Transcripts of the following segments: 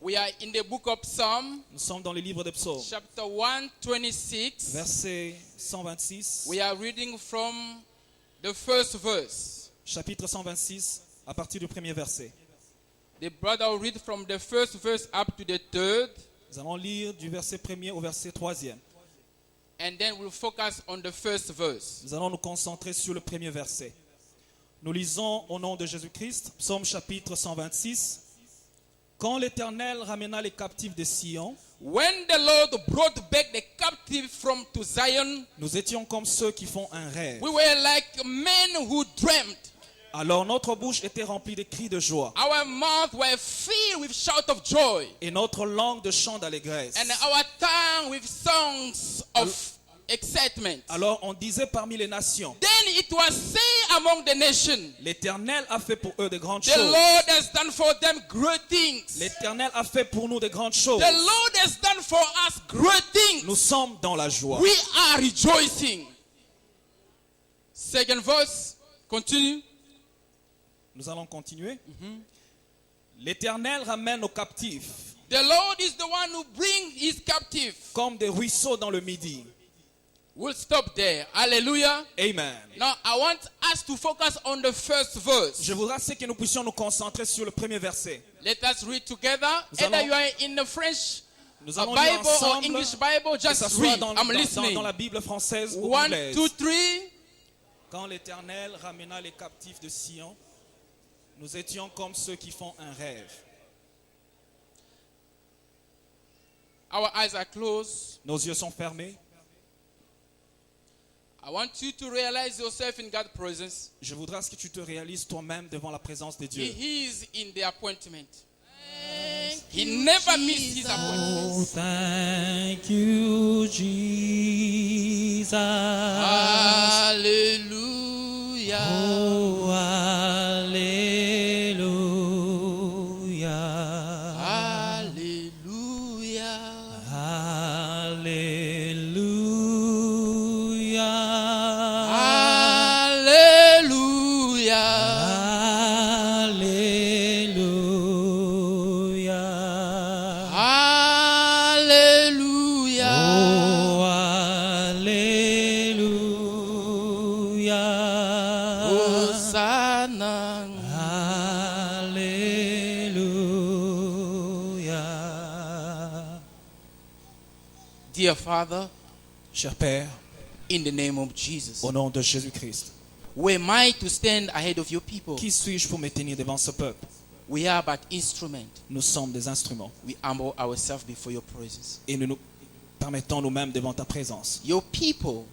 We are in the book of Psalm, Nous sommes dans le livre des psaumes, chapter 126. verset 126, We are reading from the first verse. chapitre 126, à partir du premier verset. The brother will read from the first verse up to the third, Nous allons lire du verset premier au verset troisième. and then we'll focus on the first verse. Nous allons nous concentrer sur le premier verset. Nous lisons au nom de Jésus-Christ, psaume chapitre 126. Quand l'Éternel ramena les captifs de Sion, When the Lord brought back the captive from to Zion, nous étions comme ceux qui font un rêve. we were like men who dreamt. Alors notre bouche était remplie de cris de joie Our mouth were filled with shout of joy, et notre langue de chants d'allégresse. and our tongue with songs of excitement. Alors on disait parmi les nations, Then it was said among the nations, l'Éternel a fait pour eux de grandes the choses. Lord has done for them great things. L'Éternel a fait pour nous de grandes choses. The Lord has done for us great things. Nous sommes dans la joie. We are rejoicing. Second verse, continue. Nous allons continuer. L'Éternel ramène nos captifs The Lord is the one who brings his captive. comme des ruisseaux dans le midi. We'll stop there. Hallelujah. Amen. Now I want us to focus on the first verse. Je voudrais que nous puissions nous concentrer sur le premier verset. Let us read together. Nous Either allons- you are in the French Nous allons lire Bible or ensemble, English Bible, que ce just soit read. I'm listening. dans la Bible française ou 1, anglaise. 2, 3. Quand l'Éternel ramena les captifs de Sion, nous étions comme ceux qui font un rêve. Our eyes are closed. Nos yeux sont fermés. I want you to realize yourself in God's presence. Je voudrais que tu te réalises toi-même devant la présence de Dieu. He is in the appointment. He never missed his Oh, appointment. thank you, Jesus. Hallelujah. Oh, hallelujah. Hallelujah. Hallelujah. Hallelujah. Hallelujah. Hallelujah. Oh, hallelujah. Hosanna. Hallelujah. Dear Father, Cher Père, in the name of Jesus, au nom de Jésus-Christ, who am I to stand ahead of your people? qui suis-je pour me tenir devant ce peuple? We are but instruments. Nous sommes des instruments We humble ourselves before your presence. et nous nous permettons nous-mêmes devant ta présence. Your people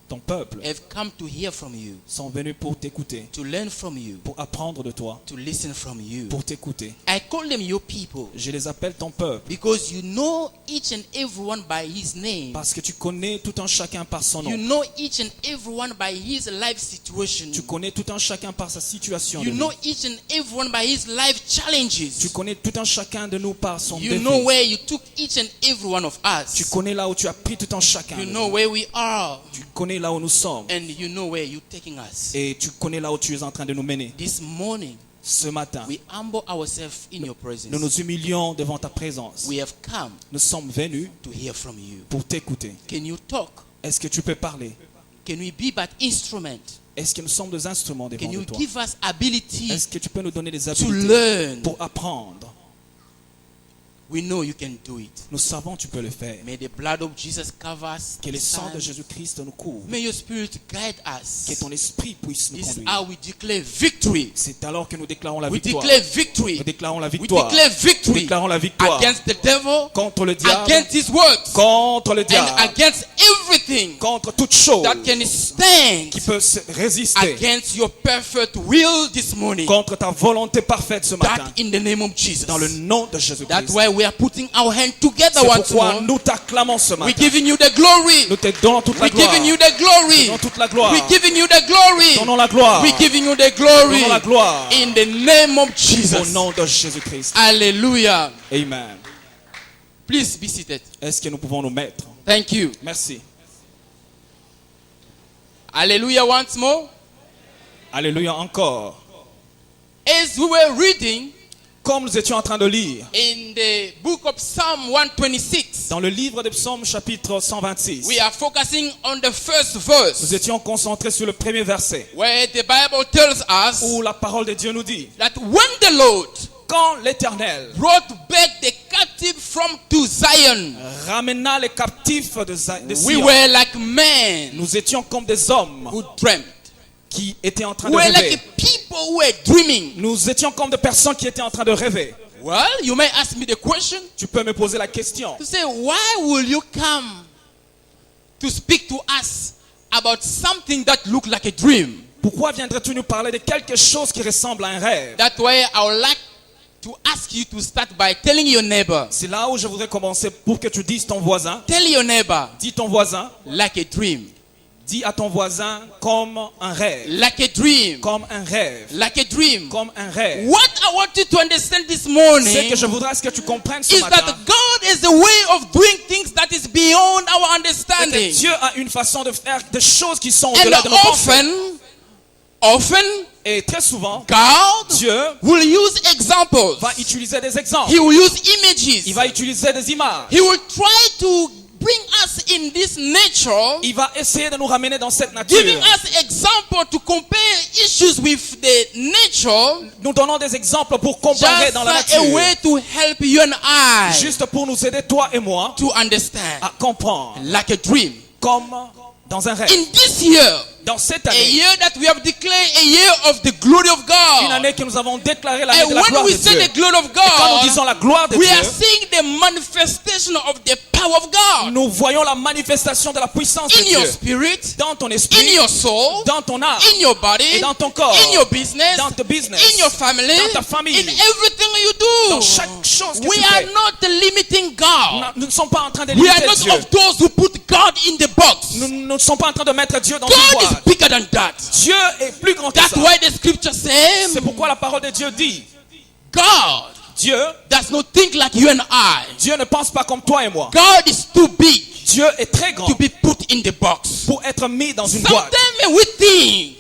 Ton peuple have come to hear from you, sont venus pour t'écouter, to learn from you, pour apprendre de toi, to listen from you. pour t'écouter. I call them your people Je les appelle ton peuple because you know each and everyone by his name. parce que tu connais tout un chacun par son You nom. know each and everyone by his life situation. Tu connais tout un chacun par sa situation de You vie. know each and everyone by his life Tu challenges. connais tout un chacun de nous par son You défi. know where you took each and every one of Tu us. connais là où tu as pris tout un chacun You de know nous. where we are. Tu connais là où nous sommes And you know where you're taking us. et tu connais là où tu es en train de nous mener. This morning, Ce matin, we humble ourselves in your nous presence. nous humilions devant ta présence. We have come Nous sommes venus to hear from you. pour t'écouter. Can you talk? Est-ce que tu peux parler? Can we be but instrument? Est-ce que nous sommes des instruments devant Can you de toi? give us ability Est-ce que tu peux nous donner des to habiletés learn? pour apprendre? We know you can do it. Nous savons que tu peux le faire. May the blood of Jesus cover us. Que le this sang de time. Jésus-Christ nous couvre. May your spirit guide Que us. ton esprit puisse nous This is conduire. how we declare victory. C'est alors que nous déclarons la We victoire. declare victory. Nous déclarons la We victoire. declare Nous victory déclarons la victoire against the devil, contre le diable, against his works, contre le and diable, against everything contre toute chose that can stand qui peut se résister against your perfect will this morning. contre ta volonté parfaite ce matin. That in the name of Jesus. Dans le nom de That's Jésus-Christ. why we are putting our hand together C'est once pourquoi more. nous t'acclamons ce We're matin. giving you the glory. Nous te donnons toute la We're gloire. giving you the glory. Donnons toute la gloire. We're giving you the glory. Donnons la gloire. We're giving you the glory. Donnons la gloire. In the name of Au Jesus. nom de Jésus-Christ. Hallelujah. Amen. Please be seated. Est-ce que nous pouvons nous mettre? Thank you. Merci. Hallelujah once more. Alléluia encore. As we were reading, comme nous étions en train de lire in the book of Psalm 126, dans le livre des psaumes chapitre 126, we are focusing on the first verse, nous étions concentrés sur le premier verset where the Bible tells us où la parole de Dieu nous dit that when the Lord quand l'Éternel brought back the captive from to Zion, ramena les captifs de we Sion, were like men nous étions comme des hommes who dreamt. qui étaient en train de We were rêver. like people who were dreaming. Nous étions comme des personnes qui étaient en train de rêver. Well, you may ask me the question Tu peux me poser la question. to say, why will you come to speak to us about something that looked like a dream? Pourquoi viendrais-tu nous parler de quelque chose qui ressemble à un rêve? That's why I would like to ask you to start by telling your neighbor. C'est là où je voudrais commencer pour que tu dises ton voisin. Tell your neighbor Dis ton voisin. like a dream. Dis à ton voisin comme un rêve. Like a dream. Comme un rêve. Like a dream. Comme un rêve. What I want you to understand this Ce morning que je voudrais que tu comprennes ce is matin, that God is a way of doing things that is beyond our c'est understanding. que Dieu a une façon de faire des choses qui sont And au-delà de nos pensées. often, Et très souvent, God Dieu will use examples. va utiliser des exemples. He will use images. Il va utiliser des images. He will try to bring us in this nature, Il va essayer de nous ramener dans cette nature. giving us example to compare issues with the nature, Nous donnons des exemples pour comparer just dans la a nature. way to help you and I Juste pour nous aider, toi et moi, to understand, à comprendre. like a dream. Comme dans un rêve. In this year, Dans cette a année, year that we have declared a year of the glory of une God. année que nous avons déclaré l'année And de la gloire when de we say Dieu. the glory of Et quand nous God, disons la gloire de we are Dieu, seeing the manifestation of the power of God nous voyons la manifestation de la puissance de in your Dieu. spirit, Dans ton in esprit, your soul, dans ton âme, in your body, et dans ton corps, in your business, dans ton business, in your family, dans ta famille, in everything you do. dans chaque chose que We tu are fais. not limiting God. Nous ne sommes pas en train de We are limiter not Dieu. of those who put God in the box. Nous ne sommes pas en train de mettre Dieu dans une God is boîte. bigger than that. Dieu est plus grand que That's ça. why the scripture says C'est pourquoi la parole de Dieu dit, God Dieu, does not think like you and I. Dieu ne pense pas comme toi et moi. God is too big Dieu est très grand to be put in the box. pour être mis dans une boîte. Sometimes we think,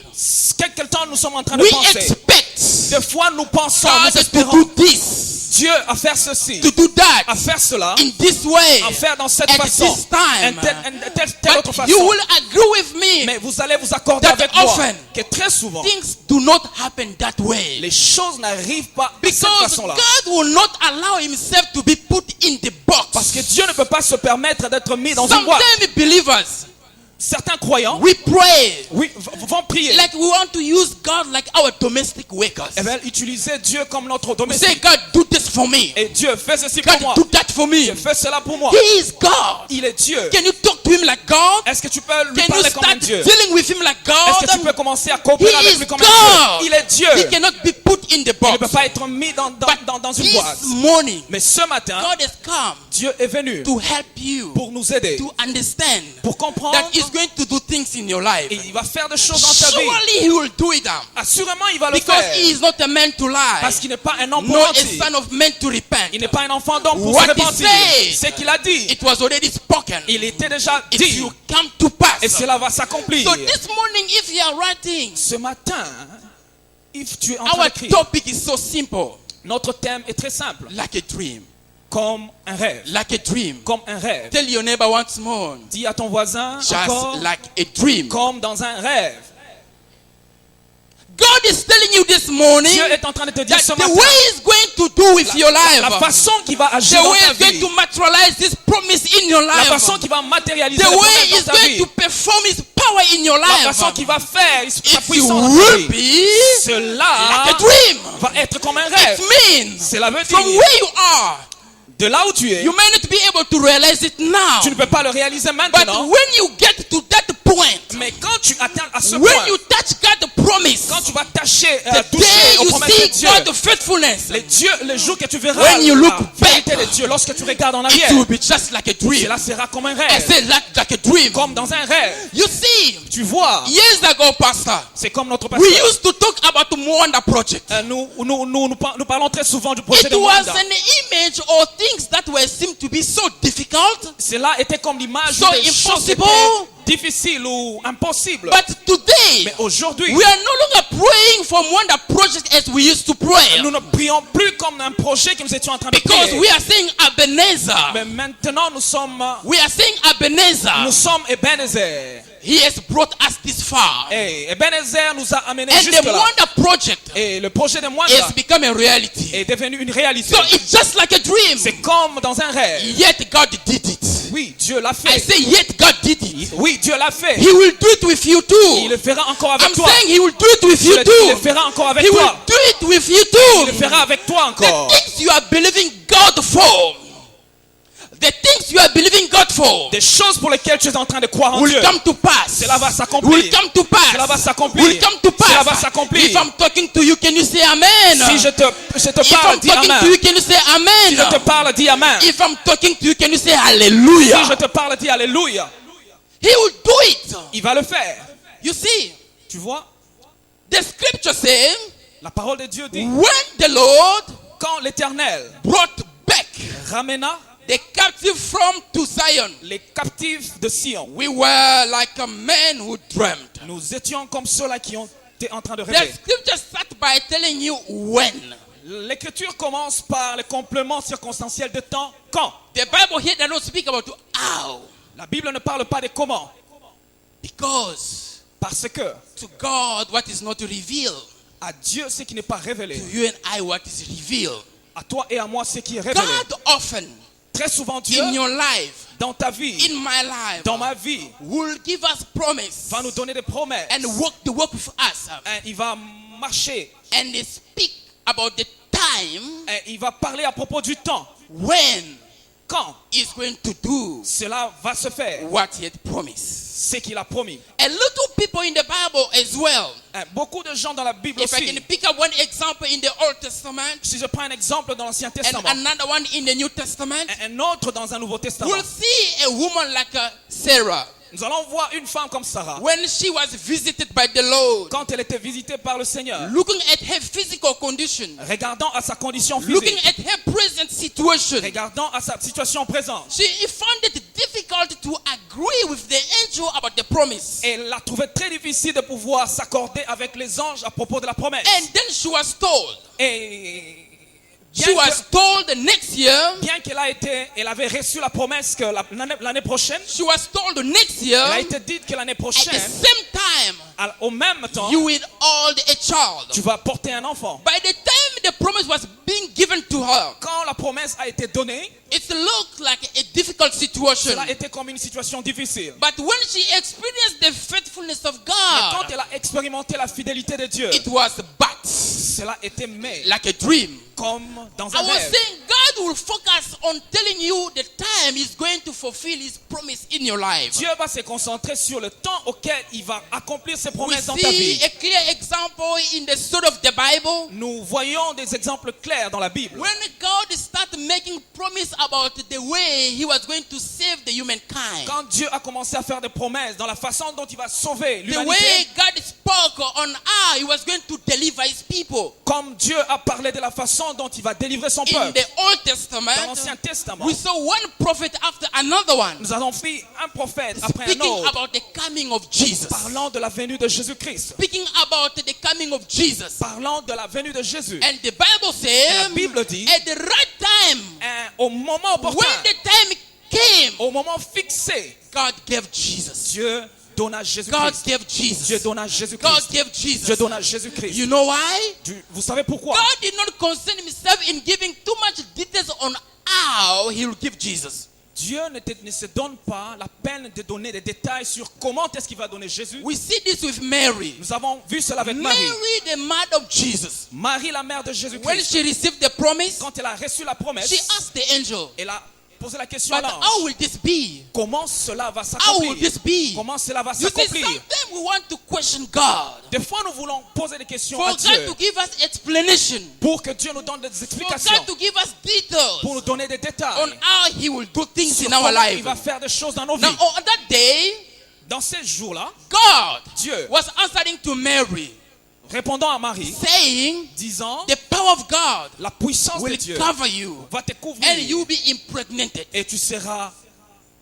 Quelque temps nous sommes en train de we penser. expect Des fois nous pensons, God nous to espérons do this, Dieu à faire ceci, to do that, à faire cela, in this way, à faire dans cette at façon, this time. telle autre But you façon. will agree with me Mais vous allez vous accorder that avec moi often que très souvent things do not happen that way. les choses n'arrivent pas de cette Because façon-là. God will not allow himself to be put in the box. Parce que Dieu ne peut pas se permettre d'être mis dans une boîte. Sometimes believers, Certains croyants, we pray oui, vont prier. like we want to use God like our domestic workers. Ils veulent utiliser Dieu comme notre We domestique. say, God, do this for me. Et Dieu fait ceci pour moi. God, do that for me. Dieu fait cela pour moi. He is God. Il est Dieu. Can you talk to him like God? Est-ce que tu peux lui Can you parler comme un start Dieu? dealing with him like Est-ce que tu God? peux commencer à coopérer He avec is lui comme God. un Dieu? Il est Dieu. He cannot be put in the Il ne peut box. pas être mis dans une This boîte. morning, Mais ce matin, God has come Dieu est venu to help you pour nous aider, to understand pour comprendre that He's going to do things in your life. et il va faire des choses dans ta vie. Surely He will do it Assurément, il va le because faire. He is not a man to lie, Parce qu'il n'est pas un homme pour nor a mentir. son of man to repent. Il n'est pas un enfant d'homme pour What se he repentir. said, C'est qu'il a dit. It was already spoken. Il était déjà It dit. will come to pass. Et cela va s'accomplir. So this morning, if you are writing, Ce matin, if tu es en train our d'écrire, topic is so simple, notre thème est très simple. like a dream, Comme un rêve. like a dream. Comme un rêve. Tell your neighbor once more, Dis à ton voisin just encore, like a dream. comme dans un rêve. God is telling you this morning Dieu est en train de te dire that ce the matin, way He's going to do with your life, la façon qui va the agir dans way ta He's going vie, to materialize this promise in your la life, façon qui va matérialiser the les way promesses He's dans ta going vie, to perform His power in your la life, façon qui va faire sa it puissance dans ta will vie, be cela like a dream. va être comme un It rêve. means Cela veut from dire, where you are, de là où tu es, you may not be able to realize it now, tu ne peux pas le réaliser but maintenant, when you get to that point, mais quand tu atteins à ce when point, you touch God's promise, quand tu vas toucher the aux day promesses you de see Dieu, God's faithfulness, les jours que tu verras When you look la vérité back, de Dieu, lorsque tu regardes en it arrière, will be just like a dream. cela sera comme un I rêve, say like a dream. comme dans un rêve. You see, Tu vois, years ago, Pastor, c'est comme notre we pasteur. used to talk about the Mwanda project. Nous parlons très souvent du projet It de was Mwanda. an image or things that were seemed to be so difficult, Cela était comme l'image so des choses qui impossible, étaient difficile ou impossible. But today, Mais aujourd'hui, we are no longer praying from wonder project as we used to pray. nous ne prions plus comme un projet que nous étions en train de Because prier. we are saying Ebenezer. Mais maintenant, nous sommes Ebenezer. He has brought us this far. Et Ebenezer nous a amenés And jusque the là. wonder project Et le projet de Mwanda has become a reality. est devenu une réalité. So it's just like a dream. C'est comme dans un rêve. Yet God did it. Oui, Dieu l'a I fait. say yet God did it. Oui, Dieu l'a fait. He will do it with you Il too. le fera encore avec I'm toi. saying he will do it with Il you le too. fera encore avec He will toi. do it with you Il le too. fera avec toi The encore. things you are believing God for. The things you are believing God for Des choses pour lesquelles tu es en train de croire en will Dieu. come to pass. Cela va s'accomplir. Will come to pass. Cela va s'accomplir. Will come to Cela va pass. s'accomplir. If I'm talking to you, can you say amen? Si je te If parle, I'm dis talking Amen. to you, can you say amen? Si je te parle, dis Amen. If I'm talking to you, can you say Si je hallelujah? te parle, dis Alléluia. He will do it. Il va le faire. You see, Tu vois, the scripture says, la parole de Dieu dit, when the Lord quand l'Éternel brought back ramena the captive from to Zion, les captifs de Sion, we were like a man who dreamt. nous étions comme ceux-là qui ont été en train de The rêver. scripture starts by telling you when. L'écriture commence par le complément circonstanciel de temps. Quand? The Bible here does not speak about how. La Bible ne parle pas de comment. Because Parce que to God what is not revealed, à Dieu ce qui n'est pas révélé, to you and I what is revealed. à toi et à moi ce qui est révélé. God often Très souvent Dieu, in your life, dans ta vie, in my life, dans ma vie, will give us promise va nous donner des promesses. and work with us. Et il va marcher. And they speak about the time Et il va parler à propos du temps. when Quand he's going to do cela va se faire, what he had promised. ce qu'il a promis. A little people in the Bible as well. Beaucoup de gens dans la Bible If I aussi. can pick up one example in the Old Testament Si je prends un exemple dans l'Ancien and Testament, another one in the New Testament, un autre dans un Nouveau Testament, we'll see a woman like Sarah. nous allons voir une femme comme Sarah. When she was visited by the Lord, Quand elle était visitée par le Seigneur, looking at her physical condition, regardant à sa condition looking physique, at her present situation, regardant à sa situation présente, she found it difficult to agree with the angel about the promise. elle a trouvé très difficile de pouvoir s'accorder avec les anges à propos de la promesse. And then she was told, Et she was told next year, bien elle avait reçu la promesse que l'année prochaine, she was told next year, elle a été dite que l'année at the prochaine, same time, au même temps, you will hold a child. tu vas porter un enfant. By the time the promise was being given to her, Quand la promesse a été donnée, it looked like a difficult situation. cela était comme une situation difficile. But when she experienced the faithfulness of Mais quand God, elle a expérimenté la fidélité de Dieu, it was but cela était mais like a dream. comme dans I un was rêve. saying God will focus on telling you the time He's going to fulfill His promise in your life. Dieu va se concentrer sur le temps auquel il va accomplir ses We promesses dans ta see vie. a clear example in the story of the Bible. Nous voyons des exemples clairs dans la Bible. When God started making promise about the way He was going to save the humankind, Quand Dieu a commencé à faire des promesses dans la façon dont il va sauver the way l'humanité, God spoke on how He was going to deliver His people. comme Dieu a parlé de la façon dont il va délivrer son In peuple, the Old dans Testament, l'Ancien Testament, we saw one prophet after another one nous avons pris un prophète après un speaking autre, about the coming of Jesus. parlant de la venue de Jésus-Christ, Speaking about the coming of Jesus. parlant de la venue de Jésus. And the Bible says, La Bible dit, at the right time, Au moment opportun, when the time came, au moment fixé, God gave Jesus. Dieu donna God Jésus-Christ. gave Dieu Jesus. donna God Jésus-Christ. gave Dieu Jesus. donna Jésus-Christ. You know why? Vous savez pourquoi? God did not concern Himself in giving too much details on how He will give Jesus. Dieu ne se donne pas la peine de donner des détails sur comment est-ce qu'il va donner Jésus. We see this with Mary. Nous avons vu cela avec Marie. Mary, the mother of Jesus. Marie, la mère de When Jésus-Christ, she received the promise, quand elle a reçu la promesse, she asked the angel, elle a posé la question à but l'ange. how will this be? Comment cela va How will s'accomplir? this be? Comment cela va You see, s'accomplir? sometimes we want to question God Des fois, nous voulons poser des questions for à God Dieu to give us explanation, pour que Dieu nous donne des for explications, God to give us pour details nous donner des on détails how He will do things sur in our comment life. il va faire des choses dans nos Now, vies. on that day, Dans ces jours-là, God Dieu, was answering to Mary, répondant à Marie, saying, disant, the power of God la puissance de will Dieu cover you va te and couvrir you'll be impregnated. et tu seras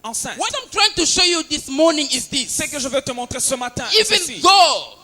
enceinte. What I'm trying to show you this morning is this. Ce que je veux te montrer ce matin, c'est Even ceci. though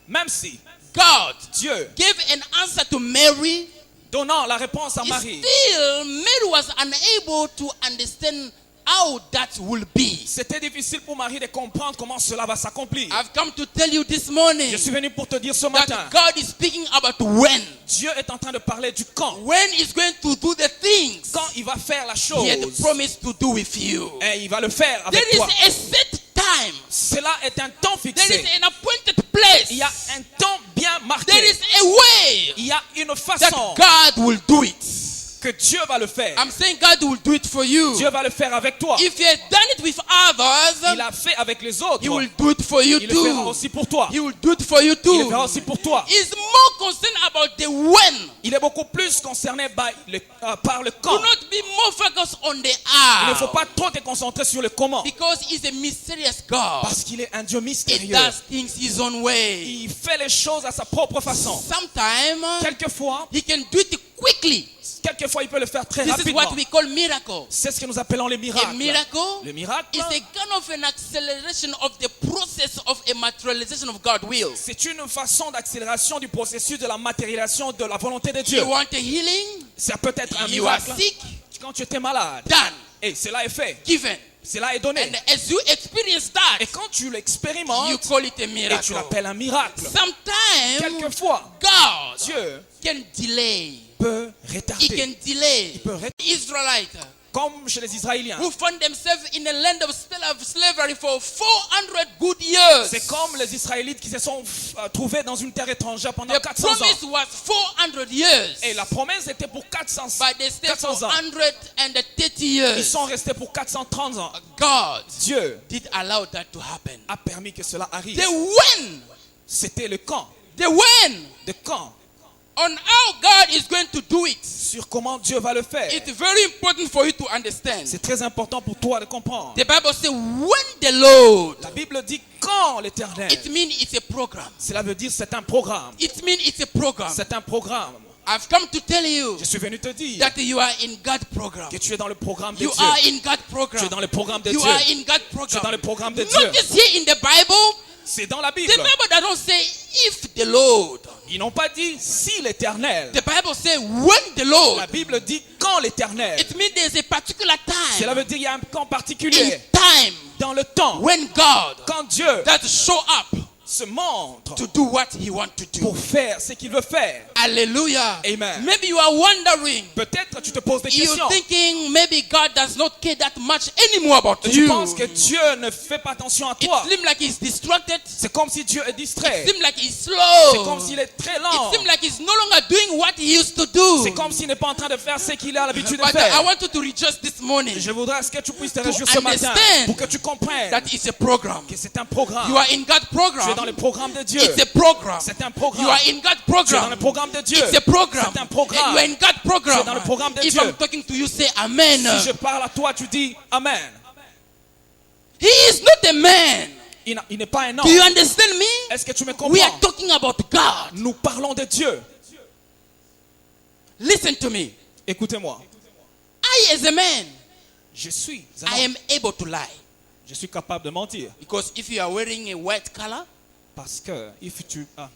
Même si God Dieu, gave an answer to Mary, donnant la réponse à Marie, still Mary was unable to understand how that will be. c'était difficile pour Marie de comprendre comment cela va s'accomplir. I've come to tell you this morning Je suis venu pour te dire ce matin, that God is speaking about when. Dieu est en train de parler du quand. When He's going to do the things Quand il va faire la He had chose, promised to do with you. et il va le faire avec There is toi. a set time. Cela est un temps There fixé. is an appointed place. Il y a un temps bien marqué. There is a way Il y a une that façon God will do it. que Dieu va le faire. I'm saying God will do it for you. Dieu va le faire avec toi. If you had done it with others, Il l'a fait avec les autres. He will do it for you Il le fera too. aussi pour toi. He will do it for you Il le too. fera aussi pour toi. He's more concerned about the when. Il est beaucoup plus concerné par le quand. Do not be more focused on the Il ne faut how. pas trop te concentrer sur le comment. Because He's a mysterious God. Parce qu'il est un Dieu He mystérieux. does things His own way. Il fait les choses à sa propre façon. Sometimes Quelquefois, He can do it quickly. il peut le faire très This is rapidement. what we call miracle. C'est ce que nous appelons les A miracles. miracle Le miracle, is a kind of an acceleration of the process of a materialization of God's will. c'est une façon d'accélération du processus de la matérialisation de la volonté de Dieu. You want a healing? Ça peut être un You are miracle. sick? Quand tu étais malade, Done. et cela est fait, Given. cela est donné. And as you experience that, Et quand tu you l'expérimentes, call it a et tu miracle. l'appelles un miracle. Sometimes Quelquefois, God Dieu can delay. peut He retarder. can delay. peut retarder. Israelites Comme chez les Israéliens. who found themselves in a land of slavery for 400 good years. C'est comme les Israélites qui se sont trouvés dans une terre étrangère pendant The 400 ans. promise was 400 years. Et la promesse était pour 400 But they stayed for 400 ans. 130 Ils years. sont restés pour 430 ans. God Dieu did allow that to happen. a permis que cela arrive. The when. C'était le quand. The when. De quand. On how God is going to do it. Sur comment Dieu va le faire. It's very important for you to understand. C'est très important pour toi de comprendre. The Bible says when the Lord. La Bible dit quand l'Éternel. It means it's a program. Cela veut dire c'est un programme. It means it's a program. C'est un programme. I've come to tell you Je suis venu te dire that you are in God's program. que tu es dans le programme de You Dieu. are in God's Tu es program. dans le programme de You Dieu. are in God's Tu es dans program. le programme de Dieu. Notice here in the Bible, C'est dans la Bible. the Bible doesn't say if the Lord. Ils n'ont pas dit si l'Éternel. The Bible says when the Lord. La Bible dit quand l'Éternel. It means there's a particular Cela time. veut dire qu'il y a un temps In particulier. time Dans le temps. when God Quand Dieu does show up se montre to do what He wants to do. pour faire ce qu'il veut faire. Hallelujah. Amen. Maybe you are wondering. Peut-être tu te poses des You're questions. thinking maybe God does not care that much anymore about Tu you. penses que Dieu ne fait pas attention à It toi. seems like He's distracted. C'est comme si Dieu est distrait. It seems like He's C'est slow. comme s'il est très It lent. seems like He's no longer doing what He used to do. C'est comme s'il n'est pas en train de faire ce qu'il a l'habitude de But I faire. want you to rejoice this morning Je voudrais à ce que tu puisses te To réjouir ce matin understand pour que tu comprennes that it's a program. que c'est un programme. You are in God's Tu es dans program. le programme de Dieu. It's a program. C'est un programme. You are in God's Tu es dans le program. programme de Dieu. It's a program. C'est un And programme. you are in God's program. Tu es dans le programme de If Dieu. I'm talking to you, say Amen. Si je parle à toi, tu dis Amen. He is not a man. Il n'est pas un homme. Do you understand me? Est-ce que tu me We comprends? are talking about God. Nous parlons de Dieu. Listen to me. Écoutez-moi. I, as a man, Je suis un I homme. am able to lie. Je suis capable de mentir. Because if you are wearing a white color Parce que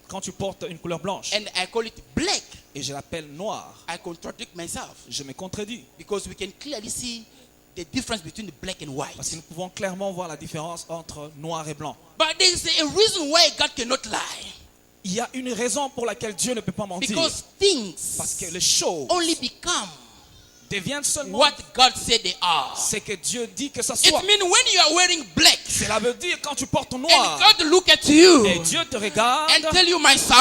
quand tu portes une couleur blanche and I call it black, et je l'appelle noir, I contradict myself. je me contredis. Because we can clearly see the difference between the black and white. Parce que nous pouvons clairement voir la différence entre noir et blanc. But there is a reason why God cannot lie. Il y a une raison pour laquelle Dieu ne peut pas mentir. Because things Parce que les choses only become deviennent seulement what God said they are. ce que Dieu dit que ça It soit. means when you are wearing black Cela veut dire quand tu portes and noir God look at you et Dieu te regarde and tell you, my et son,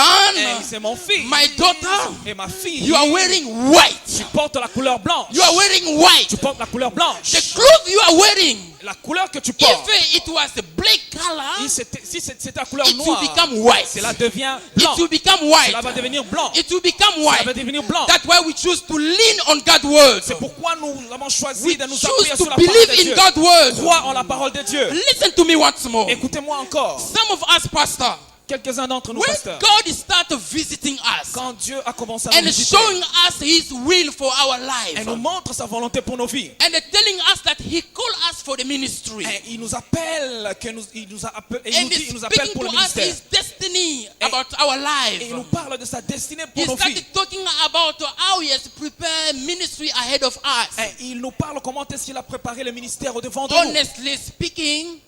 c'est mon fils my daughter, et ma fille. you are wearing white. Tu portes la couleur blanche. You are wearing white. Tu portes la couleur The blanche. clothes you are wearing, La couleur que tu portes. if it was a black color, Si c'est la couleur it will noire, become white. cela devient It blanc. will become white. Cela va devenir blanc. It will become Cela va white. devenir blanc. That's why we choose to lean on God's word. C'est pourquoi nous avons choisi We de nous choose appuyer to sur la parole believe de in Dieu. God's word. Crois en la parole de Dieu. Listen to me once more. Écoutez-moi encore. Some of us, pastor, quelques-uns d'entre nous, When pasteurs, God started visiting us quand Dieu a commencé à nous and visiter showing us His will for our et life, nous montre sa volonté pour nos vies, and telling us that He called us for the ministry, et il nous appelle, il nous and dit, il nous appelle speaking pour to le us ministère. His destiny about our life. Et il nous parle de sa destinée He pour nos vies. started talking about how He has prepared ministry ahead of us. Et il nous parle comment est-ce qu'il a préparé le ministère au devant de nous. Honestly speaking,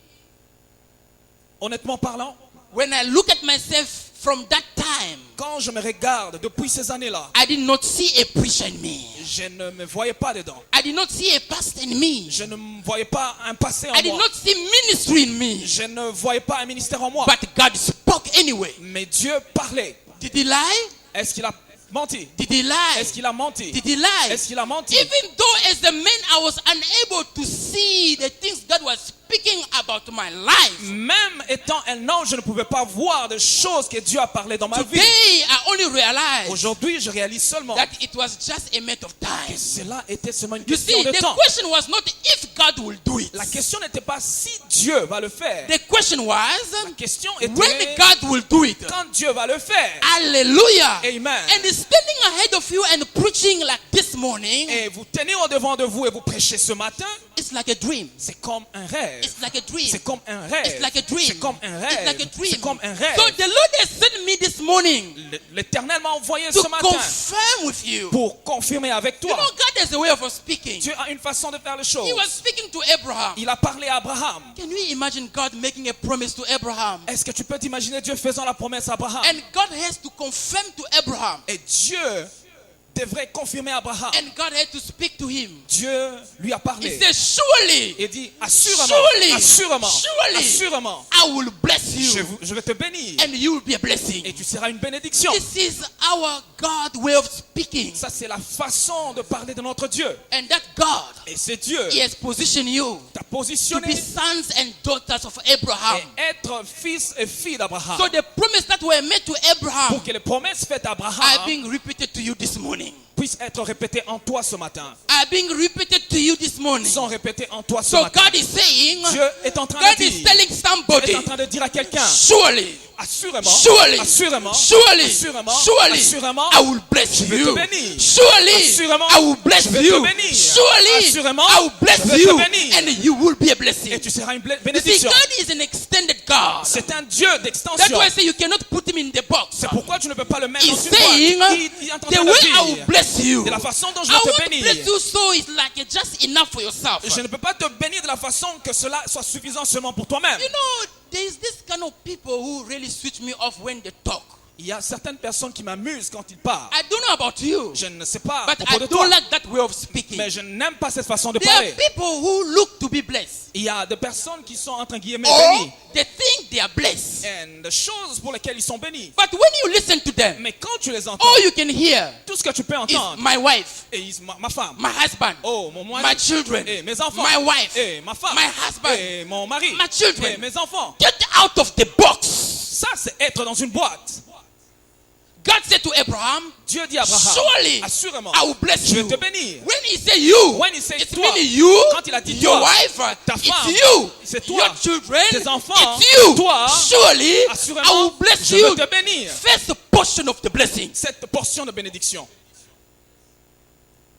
Honnêtement parlant, when I look at myself from that time, quand je me regarde depuis ces années-là, I did not see a preacher in me. je ne me voyais pas dedans. I did not see a pastor in me. Je ne voyais pas un passé en I did moi. not see ministry in me. Je ne voyais pas un ministère en moi. But God spoke anyway. Mais Dieu parlait. Did He lie? Est-ce qu'il a menti? Did He lie? Est-ce qu'il a menti? Did He lie? Est-ce qu'il a menti? Even though as a man I was unable to see the things God was speaking about my life, Même étant un homme, je ne pouvais pas voir des choses que Dieu a parlé dans ma vie. today I only realize Aujourd'hui, je réalise seulement that it was just a matter of que time. cela était seulement une You question see, de the temps. question was not if God will do it. La question n'était pas si Dieu va le faire. The question La was question when était God will do it. quand Dieu va le faire. Hallelujah. Amen. And standing ahead of you and preaching like this morning, Et vous tenez au devant de vous et vous prêchez ce matin, it's like a dream. c'est comme un rêve. It's like a dream. C'est comme un rêve. It's like a dream. C'est comme un It's rêve. like a dream. C'est comme un rêve. So the Lord has sent me this morning L'Éternel m'a envoyé to ce matin confirm with you. pour confirmer avec You know, toi. God has a way of speaking. Dieu a une façon de faire les choses. He was speaking to Abraham. Il a parlé à Abraham. Can you imagine God making a promise to Abraham? Est-ce que tu peux t'imaginer Dieu faisant la promesse à Abraham? And God has to confirm to Abraham. Et Dieu devrait confirmer à Abraham. And God had to speak to him. Dieu lui a He parlé. said, surely, Et dit assurément, surely, assurément, surely, assurément, I will bless you. je vais te bénir And you will be a blessing. et tu seras une bénédiction. This is our God way of speaking. Ça, c'est la façon de parler de notre Dieu. And that God, Et c'est Dieu He has positioned you t'a to positionné be sons and daughters of Abraham. et être fils et fille d'Abraham. So the promise that were made to Abraham Pour que les promesses faites à are Abraham being repeated to you this morning. puissent être répétées en toi ce matin. Are being repeated to you this morning. Sont répétées en toi ce So matin. God is saying, Dieu est en train God de is dire, telling Dieu somebody, est en train de dire à quelqu'un, surely, assurément, surely, assurément, surely, assurément, surely, assurément, I will bless je vais you. te bénir. Surely, Assurément, I will bless je vais te you. bénir. Surely, Assurément, I will bless je vais te you. bénir. And you will be a blessing. et tu seras une You see, bénédiction. God is an extended God. C'est un Dieu That's d'extension. why I say you cannot put him in the box. C'est pourquoi tu ne peux pas le mettre He's dans une boîte. saying, Il est en train the de way I will dire, bless you, de la façon dont je I vais te won't bénir. bless you so it's like just enough for yourself. Je ne peux pas te bénir de la façon que cela soit suffisant seulement pour toi-même. You know, there is this kind of people who really switch me off when they talk. Il y a certaines personnes qui m'amusent quand ils parlent. I don't know about you, Je ne sais pas à but propos I de toi, don't like that way of speaking. mais je n'aime pas cette façon de There are parler. people who look to be blessed, Il y a des personnes qui sont entre guillemets or bénies. they think they are blessed. Et des choses pour lesquelles ils sont bénis. But when you listen to them, Mais quand tu les entends, all you can hear tout ce que tu peux is entendre, my wife, et ma femme, my husband, oh mon mari, my children, et mes enfants, my wife, et ma femme, my husband, et mon mari, my children. et mes enfants. Get out of the box. Ça, c'est être dans une boîte. God said to Abraham, Dieu dit à Abraham, surely assurément, I will bless je you. vais te bénir. When he said you, When he said it's toi, meaning you, quand il a dit your toi, wife, ta it's femme, you, c'est toi, your children, tes enfants, it's you. toi, Surely I assurément, will bless je you. vais te bénir. First portion of the blessing. Cette portion de bénédiction.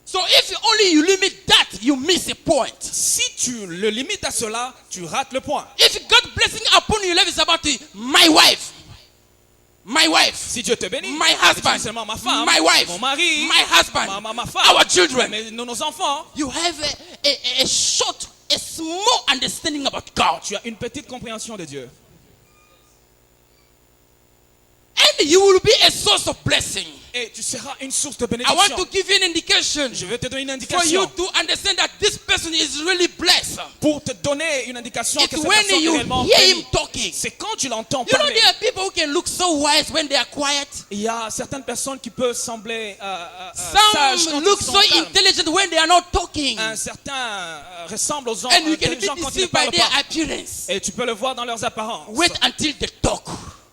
So if only you limit that, you miss a point. Si tu le limites à cela, tu rates le point. If God blessing upon your life is about my wife, my wife, Si Dieu te bénit, my tu dis husband, seulement ma femme, my wife, mon mari, my husband, ma femme, our children, nos enfants, you have a short, a small understanding about God. tu as une petite compréhension de Dieu. And you will be a source of blessing. Et tu seras une source de I want bénédiction. to give you an indication Je vais te donner une for you indication. to understand that this person is really blessed. Pour te donner une indication It's que cette when personne est you réellement hear him bénie. talking. C'est quand tu l'entends You know, parler. there are people who can look so wise when they are quiet. Il y a certaines personnes qui peuvent sembler sages Some quand look ils sont so calmes. intelligent when they are not talking. Un certain ressemble aux gens And you can be intelligents quand ils ne deceived by parlent their pas. appearance. Et tu peux le voir dans leurs apparences. Wait until they talk.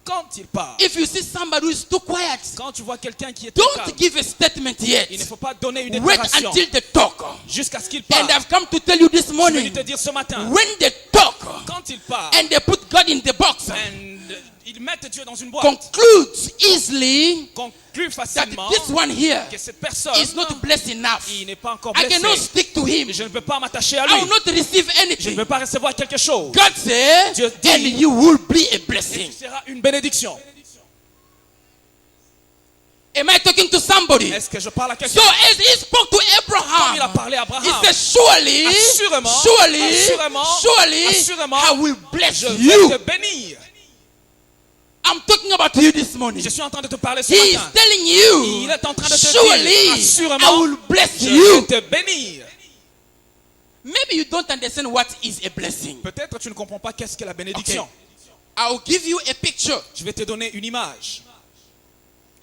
Quand ils parlent, If you see somebody who is too quiet, quand tu vois quelqu'un qui est très calme, don't give a statement yet. il ne faut pas donner une Wait déclaration until they talk. jusqu'à ce qu'il And parle. I've come to tell you this Je vais morning, te dire ce matin, when they talk quand il parle, and they put God in the box, and Ils mettent Dieu dans une boîte. concludes easily Concluent that facilement this one here que cette personne, is not blessed enough. il n'est pas encore I cannot blessé. stick to him. Je ne peux pas m'attacher à I will lui. not receive Je ne anything. veux pas recevoir quelque chose. God said, Dieu dit, and you will be a Et blessing. tu seras une bénédiction. Am I talking to somebody? Est-ce que je parle à So quelqu'un? as he spoke to Comme il a Abraham, parlé à he Abraham, said, surely, Assurément, surely, assurément, surely, assurément, I will bless je vais you. te bénir. I'm talking about you this morning. Je suis en train de te parler ce He is matin. telling you, Il est en train de te surely, dire, I assurément, will bless je you. vais te bénir. Maybe you don't understand what is a blessing. Peut-être tu ne comprends pas qu'est-ce que la bénédiction. I will give you a picture. Je vais te donner une image.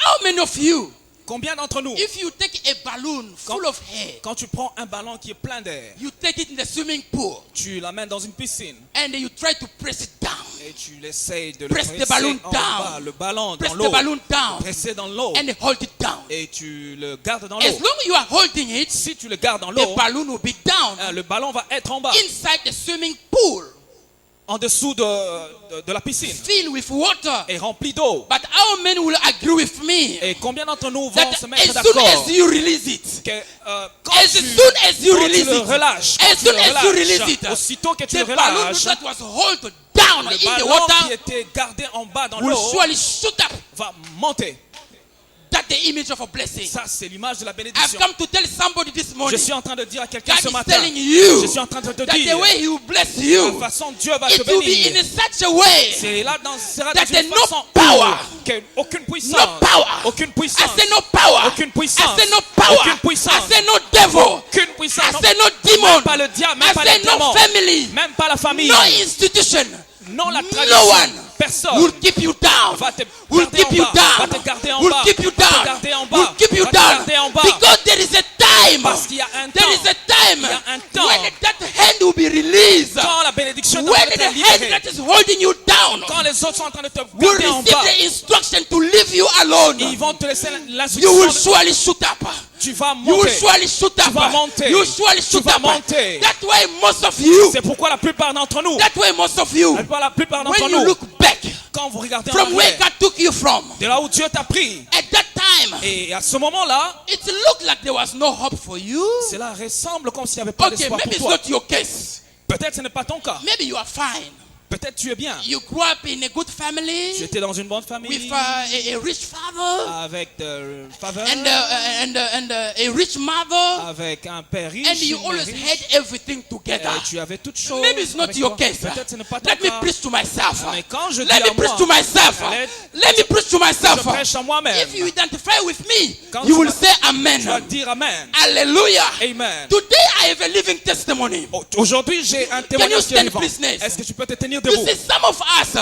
How many of you, Combien d'entre nous, if you take a balloon full of air, quand tu prends un ballon qui est plein d'air, you take it in the swimming pool, tu l'amènes dans une piscine and you try to press it down, et tu essayes de le Press the presser balloon en down. bas, le ballon press dans the l'eau, balloon down, presser dans l'eau and hold it down. et tu le gardes dans As l'eau. long as you are holding it, Si tu le gardes dans the l'eau, balloon will be down le ballon va être en bas, inside the swimming pool, en dessous de la piscine, filled with water. et rempli d'eau. But how many will agree with me Et combien d'entre nous vont that se mettre as soon d'accord as you release it, que quand as tu, soon as you quand release tu le it, relâches, as quand tu soon le as you relâches, release it, aussitôt que tu the le balloon relâches, that was held down le in the ballon qui water était gardé en bas dans will l'eau surely shoot up. va monter. That's the image of a blessing. Ça, c'est l'image de la I've bénédiction. come to tell somebody this morning. Je suis en train de dire à quelqu'un God ce is matin, telling you je suis en train de te that the dire, way He will bless la you, façon Dieu va te it will be in bénir. such a way C'est là dans, sera that dans une no façon power, aucune puissance, no power, aucune I puissance, say no power, aucune puissance, I say no power, aucune puissance, I say no devil, aucune puissance, I say no demon, même pas le diable, même I pas say les no démons, family, même pas la famille, no institution, non la no tradition, one personne will keep you down, va te will garder keep you en bas, va down, te garder en will bas, keep you va te down, garder en will bas, keep you va te down, garder en bas. because there is a time, Parce qu'il y a un there is temps, a time il y a un temps, when that hand will be released, quand la bénédiction when doit the être hand libérée, that is holding you down quand les autres sont en train de te will garder en receive bas, the instruction to leave you alone, ils vont te laisser you will l'instruction, surely shoot up. tu vas You will monter. surely shoot up. vas monter. You will surely Tu shoot vas up. monter. That's why most of you, C'est pourquoi la plupart d'entre nous, that way most of you, la plupart d'entre when you nous, look back quand vous regardez en from where arrière, God took you from, de là où Dieu t'a pris, at that time, et à ce moment-là, it looked like there was no hope for you. cela ressemble comme s'il n'y avait pas Okay, d'espoir maybe pour it's toi. not your case. Peut-être ce n'est pas ton cas. Maybe you are fine. Peut-être tu es bien. You grew up in a good Tu family étais dans une bonne with famille, a rich father avec de faveur, and a rich mother, avec un père riche, and you une always mère riche, had everything together. et tu avais toutes choses. Maybe it's not avec your toi. case. Peut-être ce n'est pas ton Let me cas. preach to myself. Mais quand je dis Let me à preach moi, to myself. Let me preach to je myself. prêche à moi-même. If you identify with me, Quand you tu will vas- say Amen. Tu vas dire Amen. Hallelujah. Amen. Today I have a living testimony. Aujourd'hui, j'ai un témoignage qui est stand, vivant. please, Ness? Est-ce que tu peux te tenir You debout? see, some of us,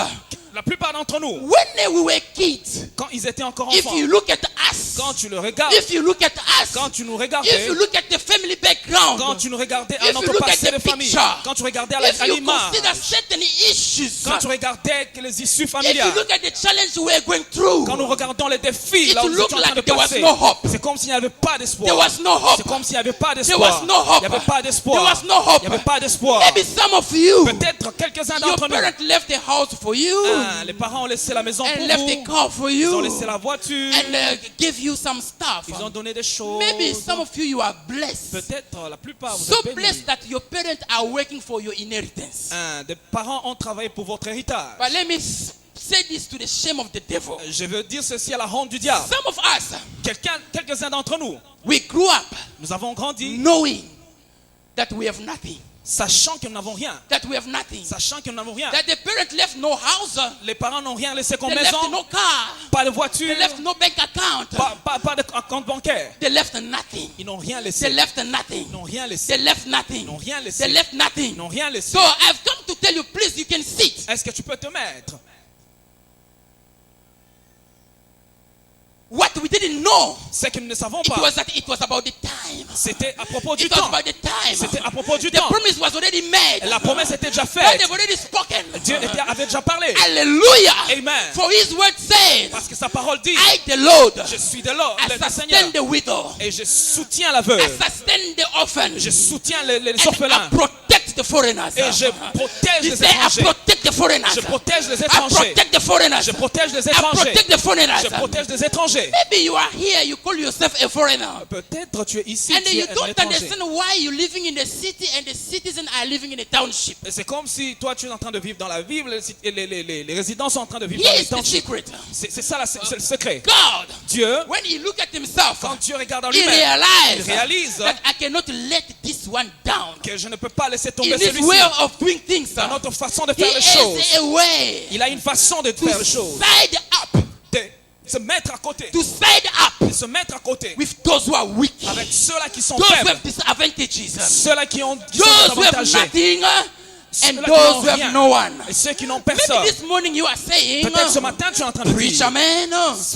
La plupart d'entre nous, when we were kids, quand ils étaient encore if enfants, you look at us, quand tu le regardes, if you look at us, quand tu nous if regardais, you look at the family background, quand tu nous regardais if à you notre look at passé the de famille, picture, quand tu regardais à if you l'image, consider certain issues, quand tu regardais que les issues if you familiales, look at the challenge we are going through, quand nous regardons les défis, It là où nous looked étions en train de like there was passer, no hope. c'est comme s'il n'y avait pas there d'espoir. was no hope. C'est comme s'il n'y avait pas There d'espoir. was no hope. Il n'y avait pas d'espoir. There was no hope. Il n'y avait pas d'espoir. Maybe some of you, Peut-être quelques-uns your d'entre nous, parents left the house for you les parents ont laissé la maison and pour left vous. a car for Ils ont you laissé la voiture. and gave you some stuff. Ils ont donné des choses. Maybe some of you are blessed. Peut-être la plupart vous So êtes bénis. blessed that your parents are working for your inheritance. Des parents ont travaillé pour votre héritage. But let me say this to the shame of the devil. Je veux dire ceci à la honte du diable. Some of us, Quelques-uns d'entre nous, we grew up nous avons grandi knowing that we have nothing. sachant que nous n'avons rien. That we have nothing. Sachant que nous n'avons rien. That the parents left no house. Les parents n'ont rien laissé comme They left maison, no car. pas de voiture, They left no bank account. pas de compte bancaire. They left nothing. Ils n'ont rien They laissé. left nothing. Ils n'ont rien They laissé. left nothing. Ils n'ont rien They laissé. left nothing. Ils n'ont rien laissé. So I've come to tell you, please, you can sit. Est-ce que tu peux te mettre? What we didn't know, C'est que nous ne savons it pas. was that it was about the time. C'était à propos du It was temps. about the time. C'était à propos du The temps. promise was already made. La promesse était déjà God faite. have already spoken. Dieu avait déjà parlé. Hallelujah. Amen. For his word says, Parce que sa parole dit, I, the Lord, je suis de l'ordre, I le Seigneur, sustain the widow. et je soutiens la I veuve. sustain the orphan. Je soutiens les And I orphelins. protect protect the foreigners. Et je protège He les said, I étrangers. protect the foreigners. Je protège les I étrangers. protect the foreigners. Je protège les I étrangers. protect the foreigners. Je protège les étrangers. Maybe you are here, you call yourself a foreigner. Peut-être tu es ici, And tu you es un don't étranger. understand why you're living in the city and the citizens are living in the township. Et c'est comme si toi tu es en train de vivre dans la ville et les résidents sont en train de vivre dans Here les is the townships. secret. C'est ça, c'est le secret. God, Dieu, when he look at himself, quand Dieu regarde en he lui-même, il realized réalise that I cannot let this one down. que je ne peux pas laisser tomber In his celui-ci. way of doing things, Dans notre façon de he faire les choses, has a way il a une façon de to faire les choses. side up, De se mettre à côté. to side up De se mettre à côté. with those who are weak, Avec ceux-là qui sont those who faibles. have disadvantages, Ceux-là qui sont those who have avantagés. nothing, and Ceux-là qui those n'ont who have rien. no one. Et ceux qui n'ont Maybe personne. this morning you are saying, Peut-être ce matin tu es en train de preacher dire. man,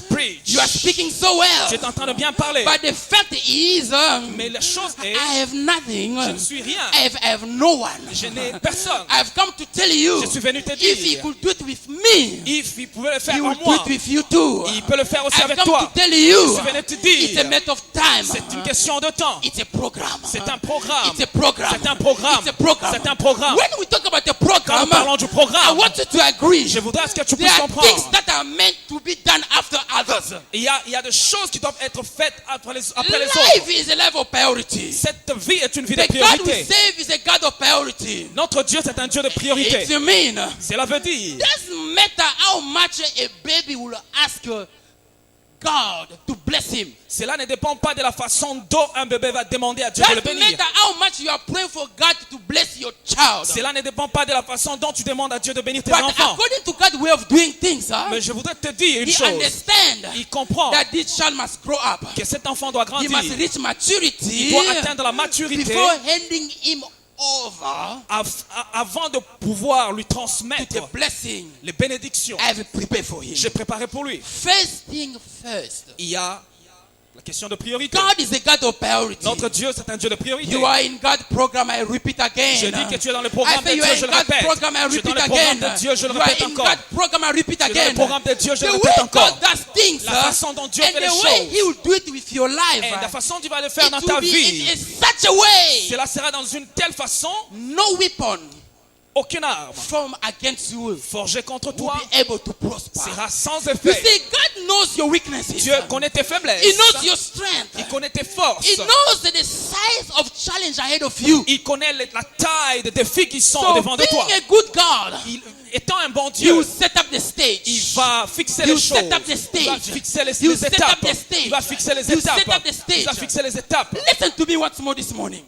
Preach. you are speaking so well. Tu es en train de bien parler. But the fact is, Mais la chose est, I have nothing. je ne suis rien. I have no one. Je n'ai personne. I've come to tell you, Je suis venu te if he dire. could do it with me, If il pouvait le he faire will en do moi, it with you too. il peut le faire aussi I've avec come toi. to tell Je you, suis venu te it's a dire. matter of time. C'est une question de temps. It's a program. C'est un programme. It's a program. C'est un programme. It's a program. C'est un programme. When we talk about the Quand nous program, parlons du I programme, want you to agree. je voudrais que tu There puisses are things comprendre. that are meant to be done after others. Il y a des choses qui doivent être faites après les autres. Life is a life of priority. Cette vie est une vie de The God we priorité. save is a God of priority. Notre Dieu, c'est un Dieu de priorité. It means Cela veut dire, doesn't matter how much a baby will ask God to bless him. cela ne dépend pas de la façon dont un bébé va demander à Dieu de le Doesn't bénir. matter how much you are praying for God to bless your child. Cela ne dépend pas de la façon dont tu demandes à Dieu de bénir tes But enfants. according to God's way of doing things, Mais je voudrais te dire une he chose. understands Il comprend that this child must grow up. que cet enfant doit He grandir. must reach maturity Il doit atteindre la maturité before handing him over avant de pouvoir lui to the transmettre blessing les bénédictions. I have prepared for him. J'ai préparé pour lui. First thing first. Il y a la question de priorité. God is a God of priority. Notre Dieu, c'est un Dieu de priorité. You are in God's program, I repeat again. Je dis que tu es dans le I programme de say you Dieu, are je in le God's répète. program, I Tu es dans repeat le programme again. de Dieu, je le You are répète in encore. God's program, I repeat Tu es dans again. le programme de Dieu, je The le way répète encore. God does things, La façon dont Dieu and fait les the way He choses. will do it with your life, Et la façon dont tu vas le faire it dans will ta be vie, in such a way. cela sera dans une telle façon, No weapon aucune arme formed against you will forgée contre toi be able to prosper. sera sans You effet. see, God knows your weaknesses. Dieu connaît tes faiblesses. He knows your strength. Il connaît tes forces. He knows the size of challenge ahead of you. Il connaît la taille des défis qui sont So devant de toi. being a good God, Étant un bon He Dieu, will set up the stage. il va fixer He les will choses. set up the Il va stage. fixer les He will set étapes. up the stage. Il va fixer les He will étapes. set up the stage. Il va fixer les étapes. Listen to me once more this morning.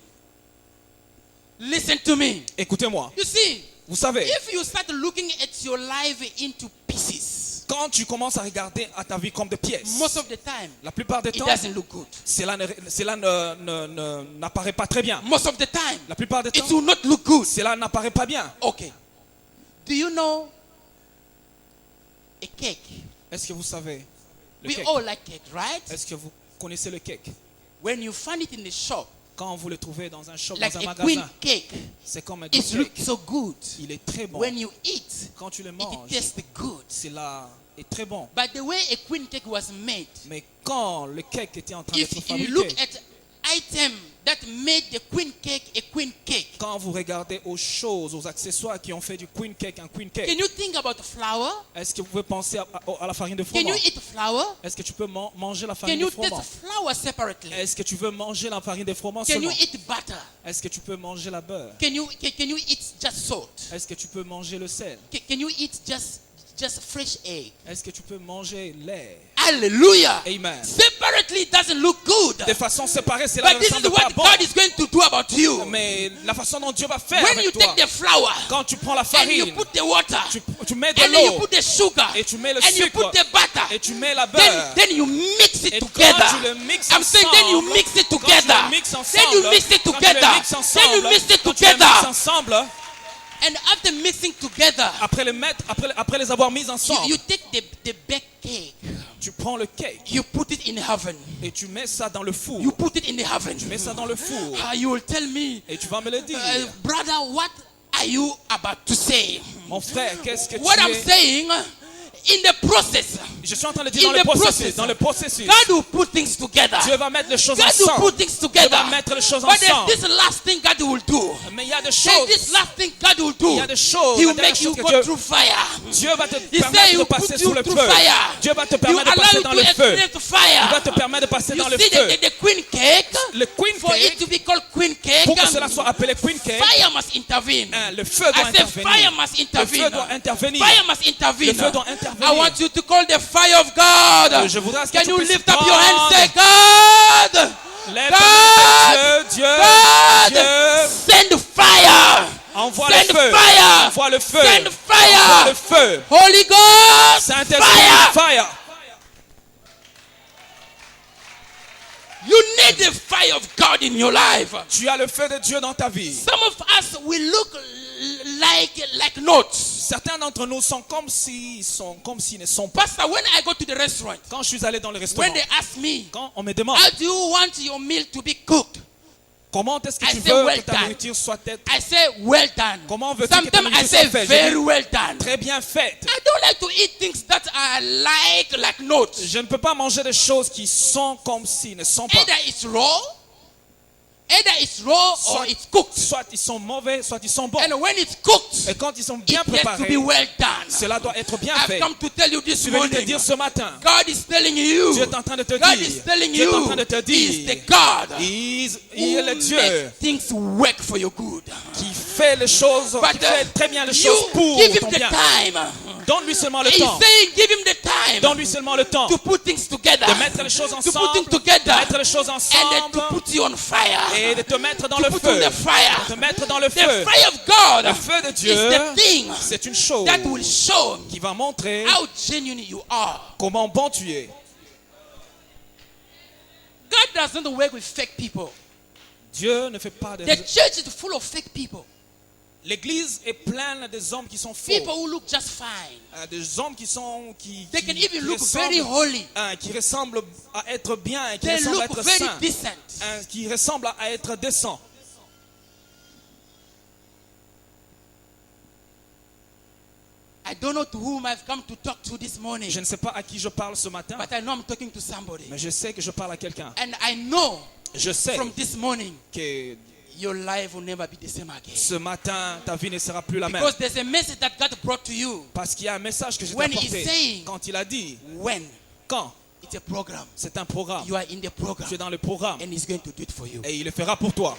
Listen to me. Écoutez-moi. You see, Vous savez, if you start looking at your life into pieces, quand tu commences à regarder à ta vie comme des pièces, most of the time, la plupart des it temps, doesn't look good. cela n'apparaît pas très bien. Most of the time, La plupart des it temps, will not look good. cela n'apparaît pas bien. Okay. Do you know a cake? Est-ce que vous savez le We cake? all like cake, right? Est-ce que vous connaissez le cake? When you find it in the shop, Quand vous le trouvez dans un shop, like dans un a queen magasin, cake, c'est comme un it good looks cake. so good. Il est très bon. When you eat, Quand tu le it manges, tastes good. cela est très bon. But the way a queen cake was made, Mais quand le cake était en train if d'être you look fabriqué, at item that made the queen cake a queen cake, quand vous regardez aux choses, aux accessoires qui ont fait du queen cake un queen can cake, you think about flour? est-ce que vous pouvez penser à la farine de Can you froment? eat flour? Est-ce que tu peux manger la Can farine you de froment? taste flour separately? Est-ce que tu veux manger la farine de froment Can you seulement? eat butter? Est-ce que tu peux manger la beurre? Can you eat just salt? Est-ce que tu peux manger le sel? Can you eat just fresh egg? Est-ce que tu peux manger l'air? Hallelujah. Amen. Separately it doesn't look good. De façon séparée, cela But ne this is semble pas what bon. God is going to do about you. Mais la façon dont Dieu va faire When you avec toi, take the flour quand tu prends la and you farine, put the water tu mets de and then you l'eau put the sugar et tu mets le and you sucre put the butter, et tu mets la beurre. then you mix it Et together. quand tu le mixes I'm saying then you ensemble, mix it quand tu together. le mixes Then you ensemble, mix it quand tu le together. mixes Then ensemble, you mix it quand tu le mixes together. ensemble, And after mixing together, après les avoir mis ensemble, you take the baked cake, tu prends le cake you put it in the oven. et tu mets ça dans le four. You put it in the oven. Tu mets ça dans le four You will tell me, et tu vas me le dire. brother, what are you about to say? Mon frère, qu'est-ce que What tu I'm es? saying in the process, Je suis en train de dire In dans le the processus. process. Dans le processus. God will put things together. Dieu va mettre les choses God will ensemble. put things Dieu together. va mettre les choses But there's ensemble. this last thing God will do. Mais il y a des There's this choses. last thing God will do. Il y a des choses. He will la dernière make you chose que go Dieu, through fire. Dieu va te He permettre said he de will passer put sous you le through feu. fire. Dieu va te He will permettre de allow passer you dans to le feu. experience fire. Il va te permettre de passer You dans le see feu. the queen cake, Le queen for it cake, to be called queen cake, pour que cela soit appelé queen cake, fire must intervene. le feu doit I said intervenir. fire must Le intervene. feu doit intervenir. Fire must intervene. Le feu doit intervenir. I want you to call the fire of God. Je voudrais que Can tu you puisses lift up prendre- your hand and say, God, Lève God, ta main, Dieu, God, Dieu, send fire. envoie Send le feu. fire. Envoie le feu. Send Envoie le fire. feu. Holy Ghost, Saint-Esprit, fire. fire. You need the fire of God in your life. Tu as le feu de Dieu dans ta vie. Some of us will look like notes. Certains d'entre nous sont comme s'ils ne sont pas. Pastor, when I go to the restaurant, Quand je suis allé dans le restaurant, when they ask me, quand on me demande how do you want your meal to be cooked? comment est-ce que I tu say veux well que ta done. nourriture soit I say, well done. Comment veux-tu que ta Sometimes I nourriture say, soit faite? very Je dis, well done. très bien faite. I don't like to eat things that are like notes. Je ne peux pas manger des choses qui sont comme s'ils ne sont pas. Either it's raw or it's cooked. Soit ils sont mauvais, soit ils sont bons. And when it's cooked, Et quand ils sont it bien has to préparés, be well done. cela doit être bien I've fait. come to tell you this Je vais te morning. dire ce matin, God is telling you. Dieu est en train de te God dire, is telling Dieu est en you. train de te He's dire, the God il est le who Dieu makes things work for your good. qui fait les choses, But qui fait très bien les you choses pour give him ton the bien. time. Donne-lui seulement le He's temps. saying, give him the time Donne-lui seulement le temps to put things together, de mettre les choses to put ensemble, things together, de mettre les choses and then ensemble to put you on fire, et de te mettre dans to le put feu. on the fire. De te mettre dans le The feu. fire of God Le feu de is Dieu, the thing c'est une chose that will show qui va montrer how genuine you are. comment bon tu es. God doesn't work with fake people. Dieu ne fait pas de... The church is full of fake people. L'église est pleine des hommes qui sont faux. People who look just fine. Des hommes qui sont... They can even look ressemblent, very holy. qui ressemblent à être bien, qui They ressemblent à look être very saints, decent. qui ressemblent à être décents. I don't know to whom I've come to talk to this morning, Je ne sais pas à qui je parle ce matin, but I know I'm talking to somebody. mais je sais que je parle à quelqu'un. And I know Je sais from this morning, que your life will never be the same again. ce matin, ta vie ne sera plus la même. Because there's a message that God brought to you. Parce qu'il y a un message que je t'ai When apporté. he's saying- Quand il a dit, When quand it's a program, c'est un programme, you are in the program, tu es dans le programme and He's going to do it for you. et il le fera pour toi.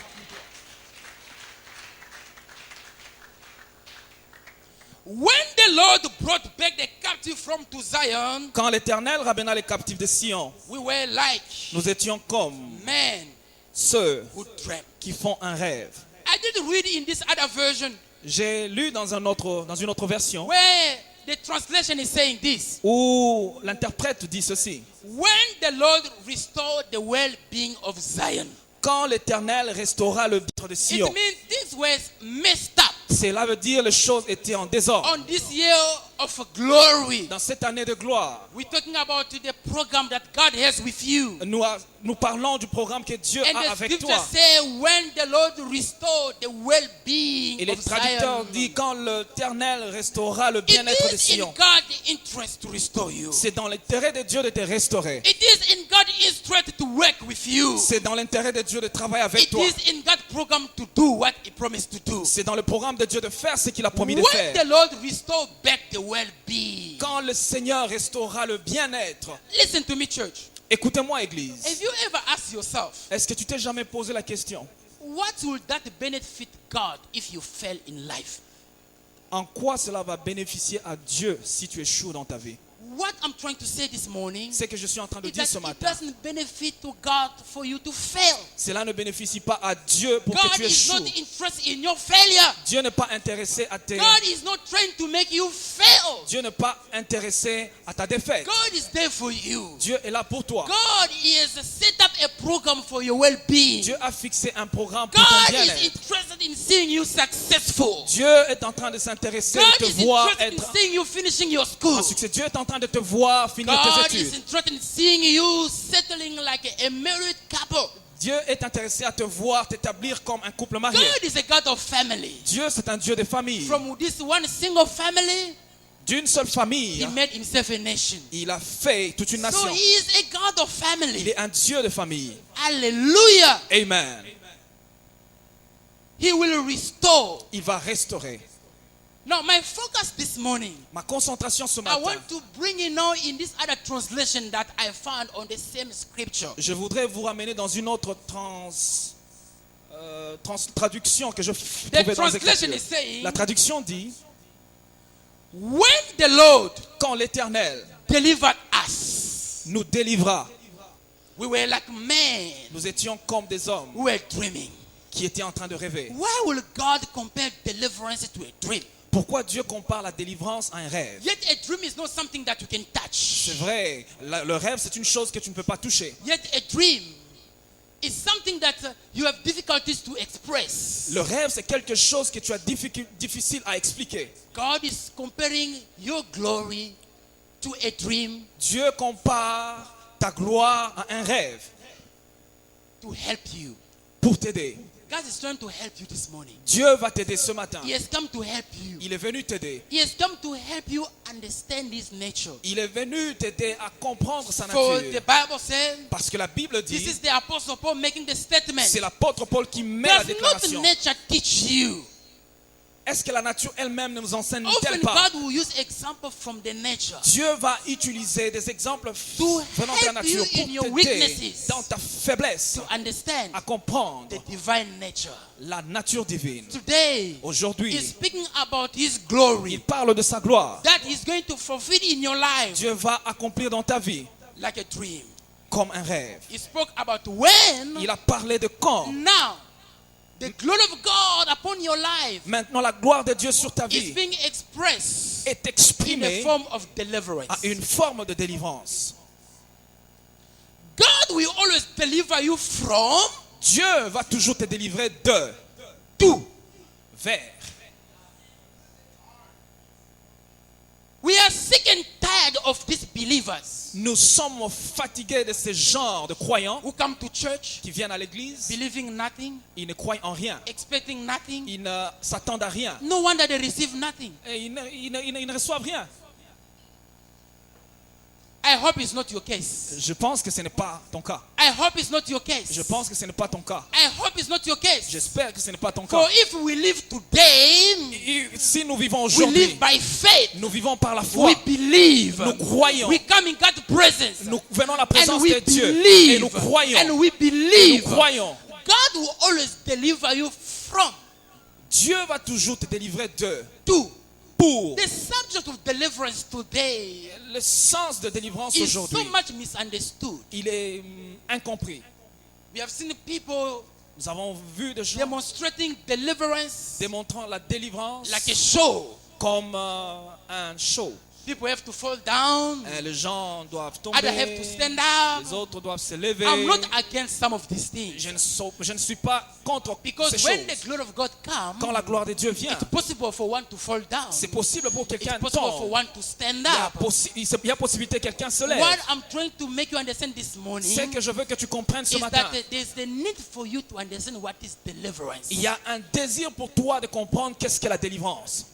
When the Lord brought back the captive from to Zion, Quand l'Éternel ramena les captifs de Sion, we were like nous étions comme men ceux who dreamt. qui font un rêve. I did read in this other version J'ai lu dans une autre version where the translation is saying this. où l'interprète dit ceci. When the Lord restored the well-being of Zion, Quand l'Éternel restaura le bien de it Sion, means this was messed up cela veut dire les choses étaient en désordre. on this year of glory. Dans cette année de gloire, We're talking about the program that God has with you. nous parlons du programme que Dieu And a the avec scripture toi. says when the Lord restored the well-being Et le of traducteur Zion, dit quand l'Éternel restaura le it bien-être de is in Sion. God's interest to restore you. C'est dans l'intérêt de Dieu de te restaurer. It is in God's interest to work with you. C'est dans l'intérêt de Dieu de travailler avec It toi. is in God's program to do what He promised to do. C'est dans le programme de Dieu de faire ce qu'il a promis de When faire. the Lord restored back the well-being. Quand le Seigneur restaurera le bien-être. Listen to me, church. Écoutez-moi, Église. Have you ever asked yourself, Est-ce que tu t'es jamais posé la question? what will that benefit God if you fail in life? En quoi cela va bénéficier à Dieu si tu échoues dans ta vie? What I'm trying to say this morning C'est que je suis en train de is dire that ce it matin. doesn't benefit to God for you to fail. Cela ne bénéficie pas à Dieu pour que God tu is not échoues. interested in your failure. Dieu n'est pas intéressé à tes... God is not trying to make you fail. Dieu n'est pas intéressé à ta défaite. God is there for you. Dieu est là pour toi. God has set up a program for your well-being. Dieu a fixé un programme pour ton God is bien-être. interested in seeing you successful. Dieu est en train de s'intéresser, God de te is voir interested in être seeing you finishing your school. en succès. Dieu est en train de te voir finir God tes is études. interested in seeing you settling like a married couple. Dieu est intéressé à te voir t'établir comme un couple marié. God is a God of family. Dieu, c'est un Dieu de famille. From this one single family, d'une seule famille, He made himself a nation. il a fait toute une So nation. he is a God of Il family. est un Dieu de famille. Hallelujah. Amen. He will restore. Il va restaurer. Now, my focus this morning, Ma concentration ce I matin, want to bring in now in this other translation that I found on the same scripture. je voudrais vous ramener dans une autre traduction que je trouvais dans les translation Écritures. is saying, La traduction dit, when the Lord quand l'Éternel delivered us, nous délivra, we were like men nous étions comme des hommes who were dreaming. qui étaient en train de rêver. Why will God compare deliverance to a dream? Pourquoi Dieu compare la délivrance à un rêve? Yet a dream is not something that you can touch. C'est vrai, le rêve c'est une chose que tu ne peux pas toucher. Yet a dream is something that you have difficulties to express. Le rêve c'est quelque chose que tu as difficile à expliquer. God is comparing your glory to a dream Dieu compare ta gloire à un rêve to help you. pour t'aider. God is trying to help you this morning. Dieu va t'aider ce matin. He has come to help you. Il est venu t'aider. He has come to help you understand His nature. Il est venu t'aider à comprendre sa For the nature. Bible says, Parce que la Bible this dit, is the Apostle Paul making the statement. c'est l'apôtre Paul qui met la Does not déclaration. nature teach you? Est-ce que la nature elle-même ne nous enseigne-t-elle Often pas? God will use examples from the nature Dieu va utiliser des exemples to venant de la help nature you in your pour t'aider weaknesses. dans ta faiblesse to understand à comprendre the divine nature. la nature divine. Today, Aujourd'hui, He's speaking about His glory il parle de sa gloire. that He's going to fulfill in your life Dieu va accomplir dans ta vie like a dream. comme un rêve. He spoke about when, Il a parlé de quand. now, the glory of God upon your life Maintenant, la gloire de Dieu sur ta is vie being expressed est in exprimée the form of deliverance. à une forme de délivrance. God will always deliver you from, Dieu va toujours te délivrer de, to. vers. We are sick and tired of these believers Nous sommes fatigués de ce genre de croyants who come to church qui viennent à l'église, believing nothing, ils ne croient en rien, expecting nothing. ils ne s'attendent à rien No wonder they receive nothing. et ils ne reçoivent rien. I hope it's not your case. Je pense que ce n'est pas ton cas. I hope it's not your case. Je pense que ce n'est pas ton cas. I hope it's not your case. J'espère que ce n'est pas ton For cas. if we live today, Et si nous vivons we aujourd'hui, live by faith. nous vivons par la foi. We believe. Nous croyons. We come in God's presence. Nous venons à la And présence we de Dieu et believe. nous croyons. And we Nous believe. croyons. God will always deliver you from, Dieu va toujours te délivrer de, to. pour. The subject of deliverance today Le sens de délivrance is so aujourd'hui, much misunderstood. il est incompris. We have seen people Nous avons vu des gens demonstrating deliverance démontrant la délivrance like a show. comme un show. People have to fall down. Les gens doivent Others have to tomber, stand up. les autres doivent se lever. I'm not against some of these things. Je ne suis pas contre ces Because when the choses. glory of God Quand comes, la gloire de Dieu vient, it's possible for one to fall down. c'est possible pour quelqu'un It's de possible for tomber. one to stand Il y a up. il y a possibilité que quelqu'un se lève. What I'm trying to make you understand this morning C'est que je veux que tu comprennes ce is matin. that there's the need for you to understand what is deliverance. Il y a un désir pour toi de comprendre qu'est-ce qu'est la délivrance.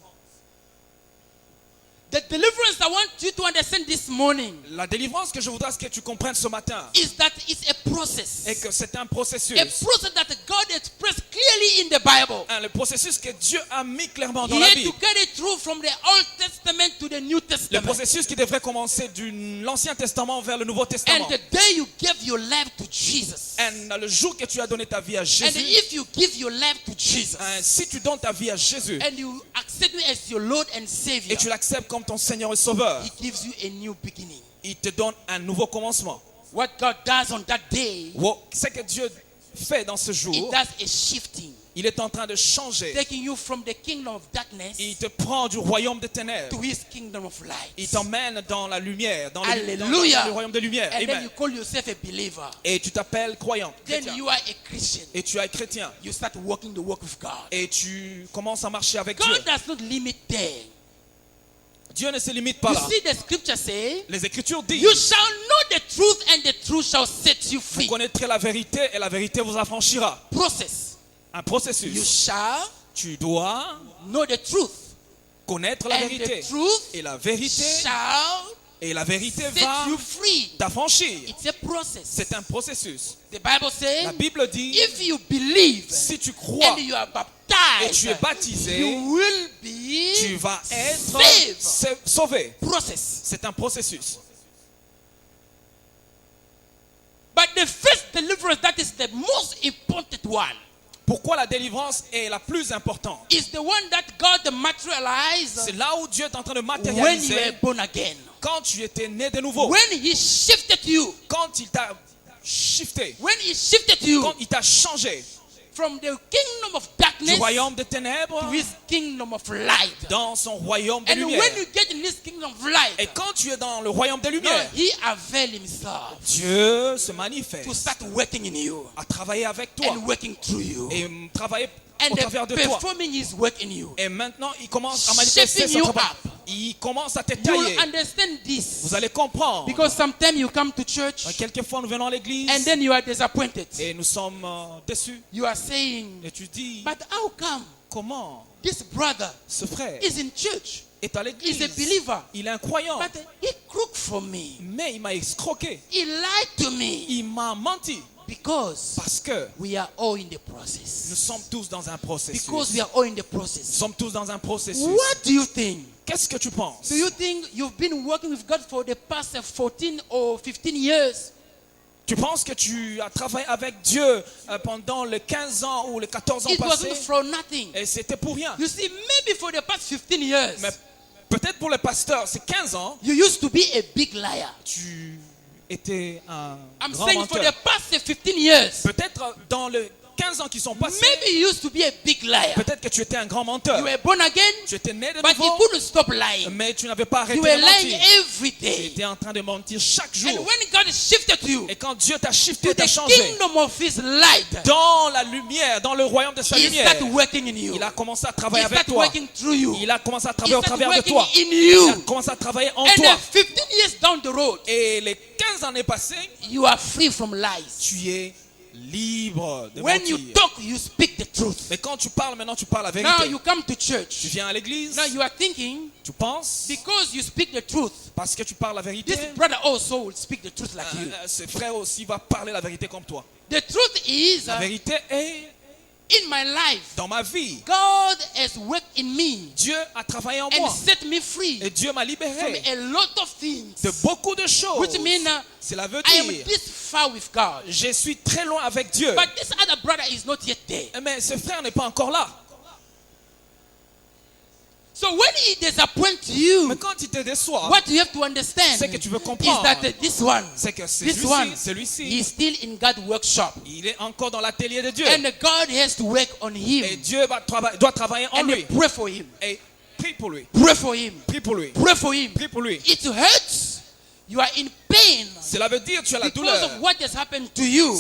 The deliverance I want you to understand this morning La délivrance que je voudrais que tu comprennes ce matin is that it's a process. est que c'est un processus. A process that God expressed clearly in the Bible. Le processus que Dieu a mis clairement He dans la had Bible. to get it through from the Old Testament to the New Le Testament. processus qui devrait commencer de l'Ancien Testament vers le Nouveau And Testament. the day you give your life to Jesus, Et le jour que tu as donné ta vie à and Jésus, if you give your life to Jesus, si tu donnes ta vie à Jésus and you accept Him as your Lord and Savior, et tu l'acceptes comme ton Seigneur et Sauveur, He gives you a new beginning. il te donne un nouveau commencement. What God does on that day, Ce que Dieu fait dans ce it jour, does a shifting, il est en train de changer. taking you from the kingdom of darkness Il te prend du royaume des ténèbres. to His kingdom of light. Il t'emmène dans la lumière, dans Hallelujah. le royaume de lumière. And then Amen. you call yourself a believer. Et tu t'appelles croyant, Then chrétien. you are a Christian. Et tu es chrétien. You start walking the work of God. Et tu commences à marcher avec Dieu. God does not limit there. Dieu ne se limite pas You là. see, the scripture say, Les Écritures disent, you shall know the truth and the truth shall set you vous free. connaîtrez la vérité et la vérité vous affranchira. Process. Un You processus. shall Tu dois know the truth connaître la And vérité. the truth Et la vérité, shall set va you free. t'affranchir. It's a process. C'est un processus. The Bible La says, Bible dit, if you believe si tu crois and you are et baptized, tu es baptisé, you will be tu vas être saved. sauvé. Process. C'est un processus. But the first deliverance, that is the most important one, Pourquoi la délivrance est la plus importante? is the one that God materialized C'est là où Dieu est en train de when you were matérialiser born again. quand tu étais né de nouveau. When He shifted you, Quand il t'a shifté, when He shifted you quand il t'a changé from the kingdom of du darkness royaume de ténèbres to His kingdom of light. dans son royaume de And lumière. when you get in this kingdom of light, Et quand tu es dans le royaume de now lumière, He availed Himself Dieu se to manifeste start working in you à travailler avec toi and working through you. et travailler And au travers de toi. performing His work in you. Et maintenant, il commence à manifester Shaping son you travail. up. Il commence à te You tailler. will understand this. Vous allez comprendre. Because sometimes you come to church Quelquefois, nous venons à l'église and then you are disappointed. et nous sommes déçus. You are saying, Et tu dis, but how come comment this brother ce frère is in church? est à He's l'église? a believer. Il est un croyant. But he crooked from me. Mais il m'a escroqué. He lied to me. Il m'a menti. Because Parce que we are all in the nous process. sommes tous dans un processus. Because we are all in the Nous process. sommes tous dans un processus. What do you think? Qu'est-ce que tu penses? Do you think you've been working with God for the past 14 or 15 years? Tu penses que tu as travaillé avec Dieu pendant les 15 ans ou les 14 ans It passés wasn't for nothing. et c'était pour rien. You see, maybe for the past 15 years, Mais peut-être pour le pasteur, c'est 15 ans, you used to be a big liar. tu étais un I'm grand saying for the menteur. past 15 years, Peut-être dans les 15 ans qui sont passés, maybe you used to be a big liar. peut-être que tu étais un grand menteur. You were born again, Tu étais né de but you nouveau, couldn't stop lying. mais tu n'avais pas arrêté You were de lying mentir. every Tu day. étais en train de mentir chaque And jour. when God shifted you Et quand Dieu t'a shifté, to t'a the changé kingdom of His light, dans la lumière, dans le royaume de sa He lumière, started working in you. il a commencé à He travailler avec started toi. working through you. Il a commencé à He travailler au started travers de working toi. in Il a you. commencé à travailler en And toi. then 15 years down the road, Et les 15 années passées, you are free from lies. tu es libre de When you mentir. talk, you speak the truth. Mais quand tu parles, maintenant tu parles la Now vérité. you come to Tu church. viens à l'église, Now you are thinking, tu penses, because you speak the truth, parce que tu parles la vérité, this brother also will speak the truth like you. ce frère aussi va parler la vérité comme toi. The truth is, La vérité est in my life, dans ma vie. God has worked in me Dieu a travaillé en and moi. set me free Et Dieu m'a from libéré a lot of things. de beaucoup de choses. Which means Cela veut I am dire, this far with God. je suis très loin avec Dieu. But this other brother is not yet there. Mais ce frère n'est pas encore là. So when he disappoints you, Mais quand il te déçoit, what you have to understand c'est que tu veux is comprendre. that this one, C'est que this one, celui-ci, he is still in God's workshop. il est encore dans l'atelier de Dieu. And God has to work on Et him. Dieu doit travailler en And lui. pray for him. Et prie pour lui. Pray for him. Prie pour lui. Pray for him. Prie pour lui. It hurts. You are in pain Cela veut dire que tu as la because douleur. of what has happened to you.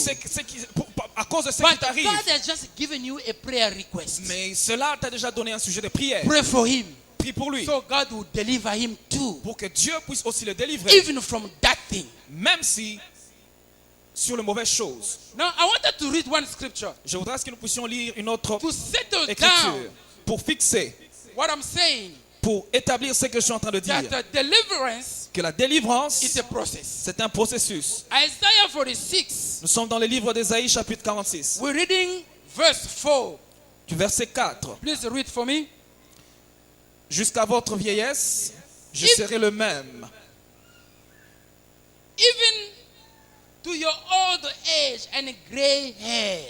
À cause de ce qui But t'arrive. God has just given you a prayer request. Mais cela t'a déjà donné un sujet de prière. Pray for him. Prie pour lui. So God will deliver him too. Pour que Dieu puisse aussi le délivrer. Even from that thing. Même si sur les mauvaises choses. Now I wanted to read one scripture Je voudrais que nous puissions lire une autre to settle écriture down pour fixer, what I'm saying. pour établir ce que je suis en train de dire. That the deliverance Que la délivrance, is a process. c'est un processus. Isaiah 46. Nous sommes dans le livre d'Ésaïe chapitre 46. We're reading verse 4. Du verset 4. Please read for me. Jusqu'à votre vieillesse, je If- serai le même. Even to your old age and gray hair,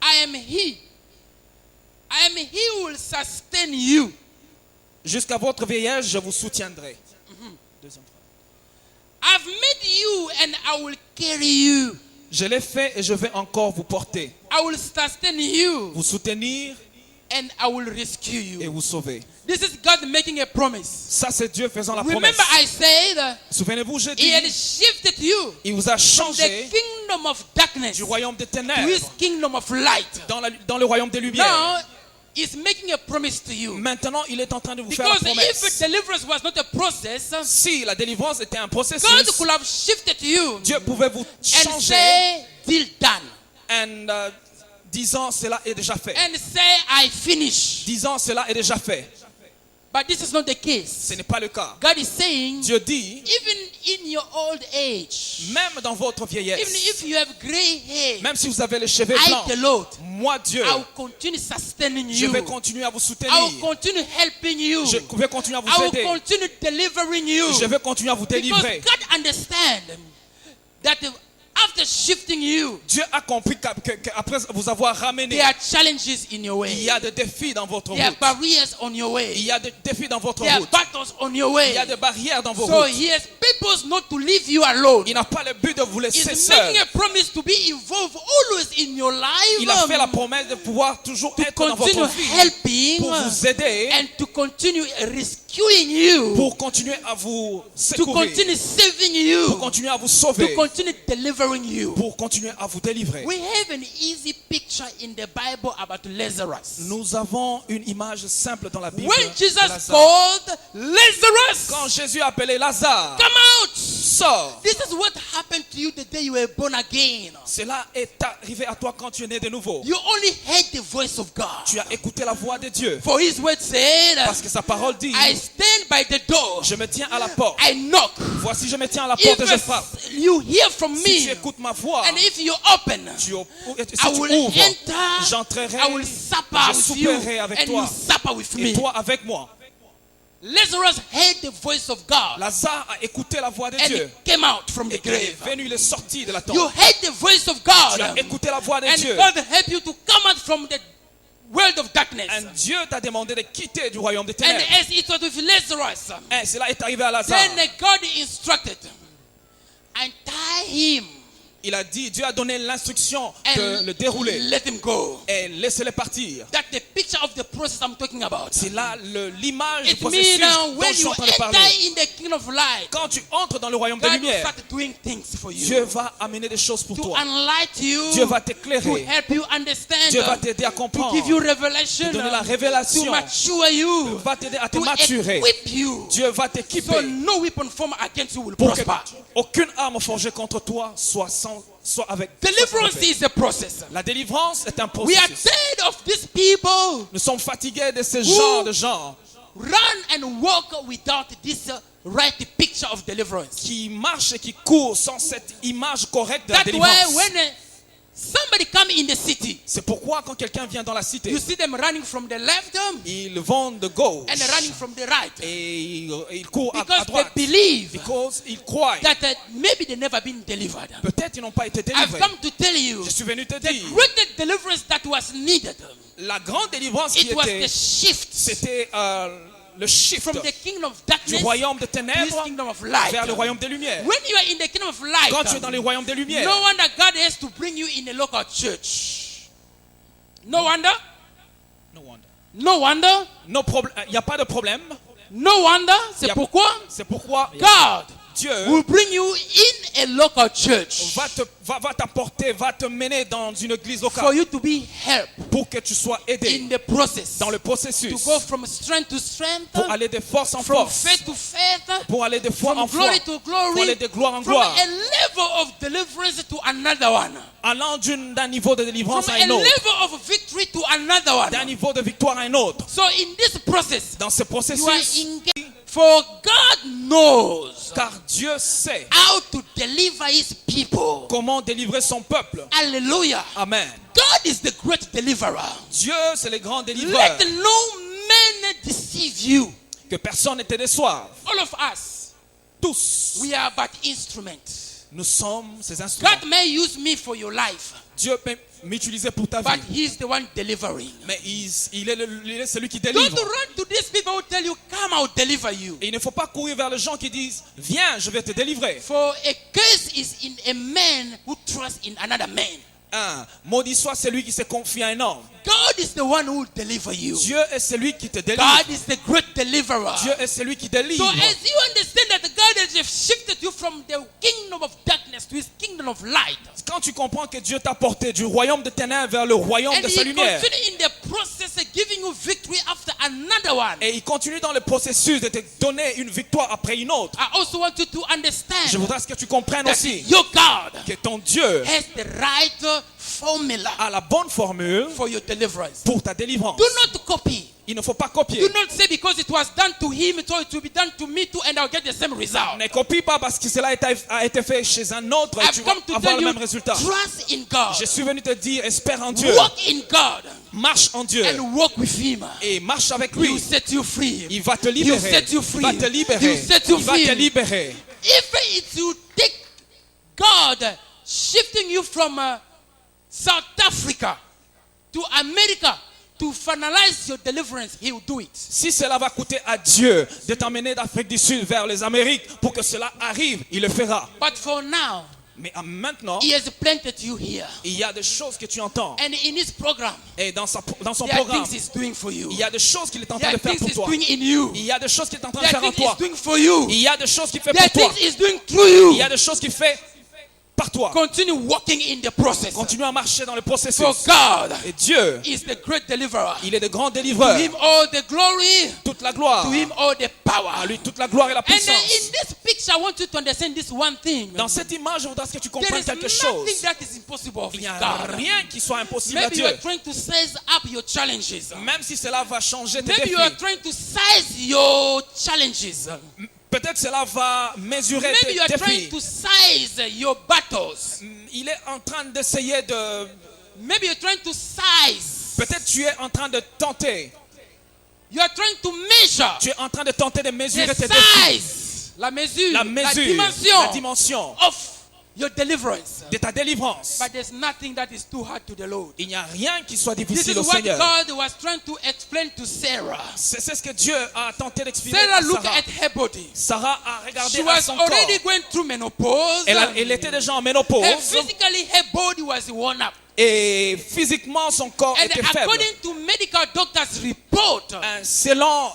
I am he. I am he who will sustain you. Jusqu'à votre vieillesse, je vous soutiendrai. Deuxième phrase. I've made you and I will carry you. Je l'ai fait et je vais encore vous porter, I will sustain you vous soutenir and I will rescue et you. vous sauver. This is God making a promise. Ça, c'est Dieu faisant la Remember promesse. I said Souvenez-vous, j'ai he had dit, shifted you il vous a from the changé kingdom of darkness du royaume des to his ténèbres kingdom of light. dans le royaume des lumières. Now, he's making a promise to you. Maintenant, il est en train de vous faire la Because if promesse. deliverance was not a process, Si la délivrance était un God processus, could have shifted you Dieu pouvait vous and changer say, deal done. and disant cela est déjà fait. and say, I finish. Disant cela est déjà fait. But this is not the case. Ce n'est pas le cas. God is saying, Dieu dit, even in your old age, même dans votre even vieillesse, if you have gray hair, même si vous avez les cheveux I, blancs, the Lord, moi Dieu, I will continue sustaining je you. vais continuer à vous I soutenir. will continue helping you. Je vais continuer à I vous will aider. continue delivering you. Je vais continuer à vous Because délivrer. God understands that after shifting you, Dieu a compris qu'après vous avoir ramené, there are challenges in your il y way. a des défis dans votre There are route. barriers on your Il way. y a des défis dans votre There are route. battles on your Il way. y a des barrières dans vos So routes. he has purpose not to leave you alone. Il n'a pas le but de vous laisser He's seul. making a promise to be involved always in your life. Il a fait la promesse de pouvoir toujours to être dans continue votre vie helping pour vous aider, and to continue rescuing you. pour continuer à vous To secourir, continue saving pour you. continuer à vous To sauver, continue delivering you. pour continuer à vous délivrer. We have an easy picture in the Bible about Lazarus. Nous avons une image simple dans la Bible. When de Jesus Lazare. called Lazarus, Quand Jésus a appelé Lazare, come out. sors. This is what happened to you the day you were born again. Cela est arrivé à toi quand tu es né de nouveau. You only heard the voice of God. Tu as écouté la voix de Dieu. For his word said, Parce que sa parole dit, I stand by the door. je me tiens à la porte. I knock. Voici, je me tiens à la porte et je frappe. If you hear from Si tu me, écoutes ma voix, and if you open, si I tu will ouvres, enter, j'entrerai, I will supper je with you, souperai avec and toi, you supper with et me. toi avec moi. Lazarus heard the voice of God, Lazare a écouté la voix de and he Dieu. came out from the Et il est grave. venu, il est sorti de la tombe. You heard the voice of Tu God, as écouté la voix de and Dieu. God helped you to come out from the world of darkness. Et Dieu t'a demandé de quitter du royaume des And ténèbres. as it was with Lazarus, Et cela est arrivé à Lazare. then God instructed, and tie him Il a dit, Dieu a donné l'instruction de and le dérouler. let him go. Et laissez-le partir. That's the picture of the process I'm talking about. C'est là l'image du It processus means dont when je suis you en train de parler. enter in the kingdom of light, Quand tu entres dans le royaume de God will lumière, start doing things for you. Dieu va amener des choses pour To toi. enlighten you, Dieu va to t'éclairer. help you understand, Dieu va t'aider à to comprendre. give you revelation, Te donner la to révélation. mature you, Va t'aider à te to maturer. equip you. Dieu va So t'équiper no weapon formed against you will pour que prosper. aucune arme forgée contre toi soit avec. Deliverance soit sans effet. is a process. La délivrance est un We are processus. tired of these people Nous sommes fatigués de ce genre de gens run and walk without this right picture of deliverance. qui marchent et qui courent sans cette image correcte de la That's why délivrance. when somebody come in the city, C'est pourquoi quand quelqu'un vient dans la cité, you see them running from the left ils vont de gauche and running from the right, et ils courent à because droite. they believe Because ils croient. that maybe they never been delivered. Peut-être ils n'ont pas été I've délivrés. come to tell you, Je suis venu te the dire, greatest deliverance that was needed, la grande délivrance qui it was était, the shift c'était le shift from the kingdom of du darkness royaume de to this ténèbres kingdom of light. vers le royaume des lumières. When you are in the kingdom of light, Quand tu es dans le royaume des lumières, no wonder God has to bring you in a local church. No wonder. no wonder. No wonder. Il n'y a pas de problème. No wonder. C'est Y a- pourquoi C'est pourquoi God Dieu will bring you in a local church va t'apporter, va te mener dans une église for locale you to be helped pour que tu sois aidé in the process. dans le To processus, go from strength to strength, pour aller de force en from force, faith to faith, pour aller de foi from en foi, glory to pour glory, aller de gloire en from gloire, a level of deliverance to another one, allant d'un niveau de from délivrance à a un autre, level of victory to another d'un one. niveau de victoire à un autre. So in this process, Dans ce you are processus, engaged. For God knows car Dieu sait how to deliver his people. comment délivrer son peuple. Hallelujah. Amen. God is the great deliverer. Dieu, c'est le grand délivreur. Let no man deceive you. Que personne ne te déçoive. All of us, Tous, we are but instruments. nous sommes ces instruments. God may use me for your life, Dieu peut m'utiliser pour ta but vie. he's the one delivering. Mais il est celui qui Don't délivre. run to these people who tell you, come, I'll deliver you. Et il ne faut pas courir vers les gens qui disent, viens, je vais te délivrer. For a curse is in a man who trusts in another man. Maudit soit celui qui se confie à un homme. God is the one who will deliver you. Dieu est celui qui te délivre. God is the great deliverer. Dieu est celui qui So délivre. as you understand that God has shifted you from the kingdom of darkness to his kingdom of light, Quand tu comprends que Dieu t'a porté du royaume de ténèbres vers le royaume and de he sa lumière, continue in the process of giving you victory after another one, et il continue dans le processus de te donner une victoire après une autre, I also want you to understand je voudrais que tu comprennes that aussi your God que ton Dieu has the right formula a la bonne formule for your deliverance. pour ta délivrance. Do not copy. Il ne faut pas copier. Do not say because it was done to him, so it will be done to me too, and I'll get the same result. Ne copie pas parce que cela a été fait chez un autre et I've tu vas come to avoir tell le you, même résultat. trust in God. Je suis venu te dire, espère en Dieu. Walk in God Marche en Dieu and walk with him. et marche avec He will lui. set you free. Il va te He will libérer. set you free. Il va te He libérer. will set you Il va te free. libérer. If it will take God shifting you from South Africa to America to finalize your deliverance, he will do it. Si cela va coûter à Dieu de t'emmener d'Afrique du Sud vers les Amériques pour que cela arrive, il le fera. But for now, Mais maintenant, he has planted you here. il y a des choses que tu entends. And in his program, Et dans son there are programme, things he's doing for you. il y a des choses qu'il est en There train de are faire things pour he's toi. doing in you. Il y a des choses qu'il est en train de There are faire en things toi. he's doing for you. Il y a des choses qu'il fait There are pour toi. things he's doing through you. Il y a des choses qu'il fait par toi. Continue walking in the process. Continue à marcher dans le For processus. God Et Dieu, is the great deliverer. il est le grand To délivreur. him all the glory. Toute la gloire. To him all the À power. lui toute la gloire et la And in puissance. this picture, I want you to understand this one thing. Dans cette image, je voudrais que tu There comprennes is quelque nothing chose. that is impossible of Il n'y a God. rien qui soit impossible à Maybe you Dieu. are trying to size up your challenges. Même si cela va changer tes Maybe you are défis. trying to size your challenges. Peut-être cela va mesurer Maybe you tes are trying défis. to size your battles. Il est en train d'essayer de... Maybe you're trying to size. Peut-être tu es en train de tenter. You are trying to measure Tu es en train de tenter de mesurer the tes défis. size, la mesure, La dimension dimension of your deliverance. de ta délivrance. But there's nothing that is too hard to the Lord. Il n'y a rien qui soit This difficile is au what Seigneur. God was trying to explain to Sarah. C'est ce que Dieu a tenté d'expliquer Sarah à looked Sarah. at her body. Sarah a regardé She à was son corps. already going through menopause. Elle était déjà en ménopause. And physically, her body was worn up. Et physiquement, son corps And était faible. according to medical doctors' report, Selon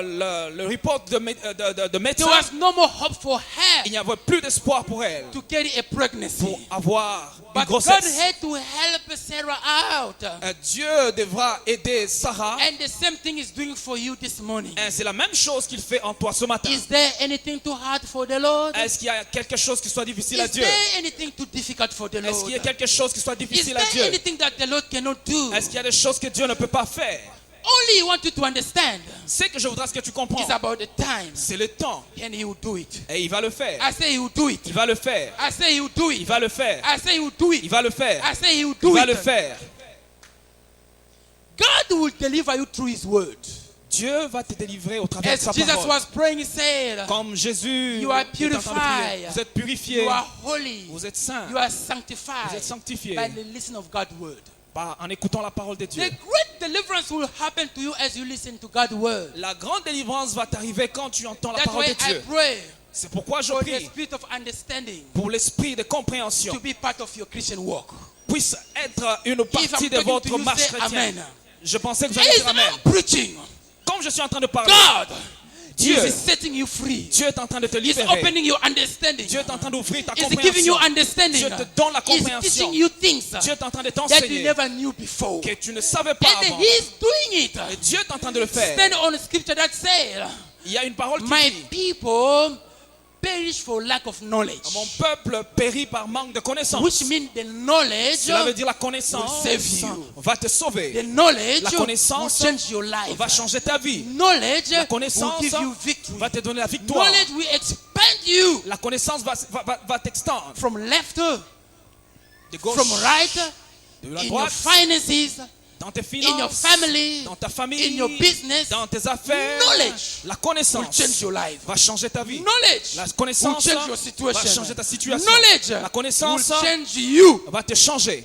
le report de there médecin, was no more hope for il her n'y avait plus d'espoir pour elle to carry a pregnancy. pour avoir une But God grossesse. had to help Sarah out. Dieu devra aider Sarah. And the same thing is doing for you this morning. Et c'est la même chose qu'il fait en toi ce matin. Is there anything too hard for the Lord? Est-ce qu'il y a quelque chose qui soit difficile à Is Dieu? there anything too difficult for the Est-ce Lord? qu'il y a quelque chose qui soit Is difficile à there Dieu? anything that the Lord cannot do? Est-ce qu'il y a des choses que Dieu ne peut pas faire? Only you want you to understand C'est que je voudrais que tu comprends. is about the time, C'est le temps. and He will do it. Et il va le faire. I say He will do it. Il va le faire. I say He will do Il it. va le faire. I say He will do Il it. va le faire. I say He will Il do va le it. faire. God will deliver you through His word. Dieu va te délivrer au travers de As sa Jesus parole. was praying, he said, Comme Jésus You are est en train de prier. purified. Vous êtes purifiés. You are holy. Vous êtes saints. You are Vous sanctified êtes sanctifiés by the listening of God's word. en écoutant la parole de The Dieu. great deliverance will happen to you as you listen to God's word. La grande délivrance va t'arriver quand tu entends la That's parole why de I Dieu. pray C'est pourquoi je for the prie spirit of understanding pour l'esprit de compréhension to be part of your Christian walk. puisse être une partie I'm de talking votre to you, marche say chrétienne. amen. Je pensais que vous allez As dire Amen. I'm preaching, Comme je suis en train de parler, God Dieu, is setting you free. Dieu est en train de te He's libérer. opening your understanding. Dieu est en train d'ouvrir ta He's giving you compréhension. understanding. Dieu te donne la He's compréhension. teaching you things Dieu est en train de that you t'enseigner never knew before. que tu ne savais pas And avant. He's doing it. Et Dieu est en train de le faire. Stand on a scripture that says, Il y a une parole qui My dit people perish for lack of knowledge. mon peuple périt par manque de connaissance. Which means the knowledge, Cela veut dire la connaissance will save you. va te sauver. the knowledge La will connaissance change your life. va changer ta vie. Knowledge La will connaissance give you victory. va te donner la victoire. Knowledge will expand you La connaissance va t'extendre. from left, De gauche, from right, de la in your droite, finances, dans tes in your finances, family, dans ta famille, in your business. dans tes affaires. Knowledge La will connaissance change your life. va changer ta vie. Knowledge La will connaissance change your va situation. changer ta situation. Knowledge La will connaissance change you. va te changer.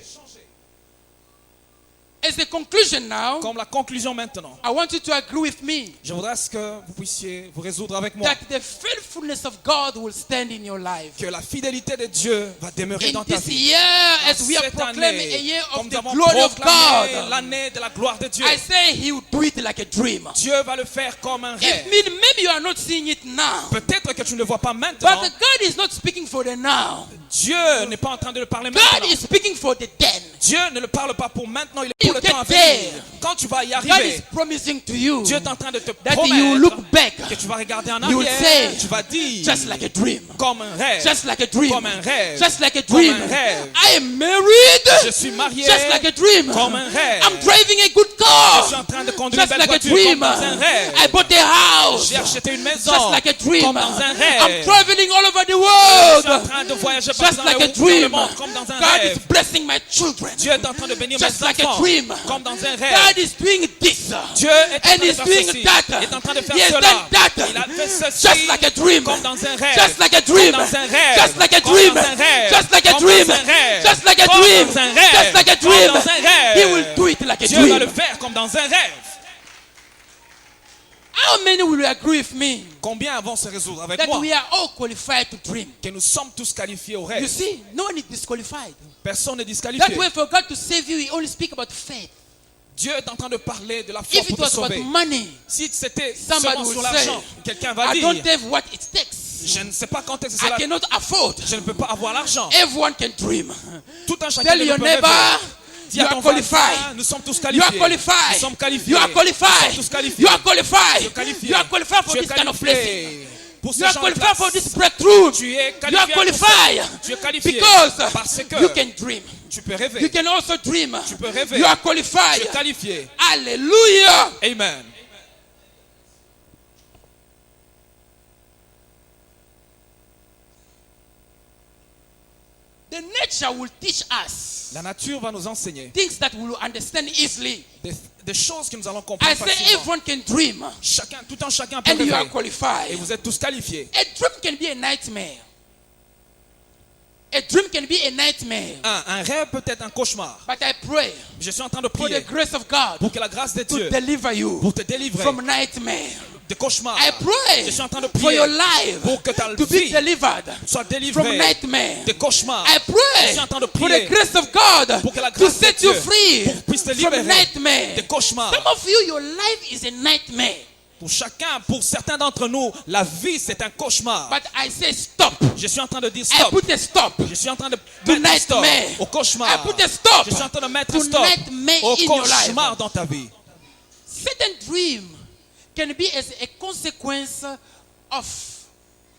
As a conclusion now, Comme la conclusion maintenant, I want you to agree with me je voudrais que vous puissiez vous résoudre avec moi that the faithfulness of God will stand in your life. que la fidélité de Dieu va demeurer In dans ta this vie. year, Dans as we are cette proclaiming année, a year comme of nous the avons glory of proclamé God, l'année de la gloire de Dieu, I say He will do it like a dream. Dieu va le faire comme un It rêve. means maybe you are not seeing it now, Peut-être que tu ne le vois pas but maintenant. God is not speaking for the now. Dieu n'est pas en train de le parler God maintenant. is speaking for the then. Dieu ne le parle pas pour maintenant, il est You pour le get temps à there. venir. Quand tu vas y God arriver, is promising to you Dieu est en train de te that you promettre look back que tu vas regarder en You will arrière, say, tu vas dire just like a dream. comme un rêve, Just like a dream. comme un rêve, Just like a comme dream. un rêve. I am married. Je suis marié Just like a dream. comme un rêve. I'm driving a good Je car. suis en train de conduire une Just belle like a voiture comme dream. dans un rêve. I bought a house. J'ai acheté une maison Just like a dream. comme dans un I'm rêve. traveling all over the Je suis en world. train de voyager Just partout dans like a le dream. monde comme dans un God rêve. is blessing my children. Dieu est en train de bénir Just mes like a enfants dream. comme dans un God rêve. is doing this. Dieu est en train And de he's faire doing ceci. that. Il est en train de faire He has cela. done that. Il a fait ceci Just like a dream. comme dans un rêve. Just like a dream. Comme dans un rêve. Just like a Comme dream. dans un rêve. Just like a Comme dream. dans un rêve. Just like a Comme dream. dans un rêve. Just like a Comme dream. dans un rêve. He will do it like a Dieu va le dream. faire comme dans un rêve. How many will agree with me Combien vont se résoudre avec that moi we are all qualified to dream? que nous sommes tous qualifiés au You rêve? see, no one is disqualified. Personne n'est That disqualifié. way, for God to save you, He only speak about faith. Dieu est en train de parler de la foi If pour it te was about sauver. money, Si c'était somebody seulement will sur say, l'argent, quelqu'un va I don't dire, have what it takes. je ne sais pas quand est-ce que I cela, cannot afford. je ne peux pas avoir l'argent. Everyone can dream. Tout un chacun Tell de nous your peut neighbor, rêver. Dis you à are ton voisin, qualified. nous sommes tous You are qualifiés. qualified. Nous sommes qualifiés. You are Nous qualified. sommes tous qualifiés. You are qualified. Tu es qualifié. You are qualified for Tu es this kind of qualifié blessing. pour ce You are genre de qualified for place. this breakthrough. Tu es You qualifié are pour ça. qualified Tu es qualifié because parce que you can dream. tu peux You rêver. can also dream. Tu peux rêver. You are Tu qualified. es qualifié. Hallelujah. Amen. The nature will teach us La nature va nous enseigner things that we will understand easily. des choses que nous allons I comprendre say facilement. everyone can dream, Chacun, tout un chacun peut and you are rêver. Et qualified. vous êtes tous qualifiés. A dream can be a nightmare. A dream can be a nightmare. Un rêve peut être un cauchemar. But I pray Je suis en train de for the prier grace of God pour que la grâce de to Dieu deliver you pour te délivrer from nightmare. de cauchemars. I pray Je suis en train de for prier your life pour que ta to be vie delivered soit from délivrée nightmare. de cauchemars. I pray Je suis en train de for prier the grace of God pour que la to grâce de set you Dieu free puisse te from libérer nightmare. de cauchemars. Some of you, your life is a nightmare. Pour chacun, pour certains d'entre nous, la vie c'est un cauchemar. But I say stop. Je suis en train de dire I stop. put a stop Je suis en train de to mettre un stop nightmare. au cauchemar. I put a stop Je suis en train de mettre to un stop nightmare au in your life. cauchemar dans ta vie. Certain dream can be as a consequence of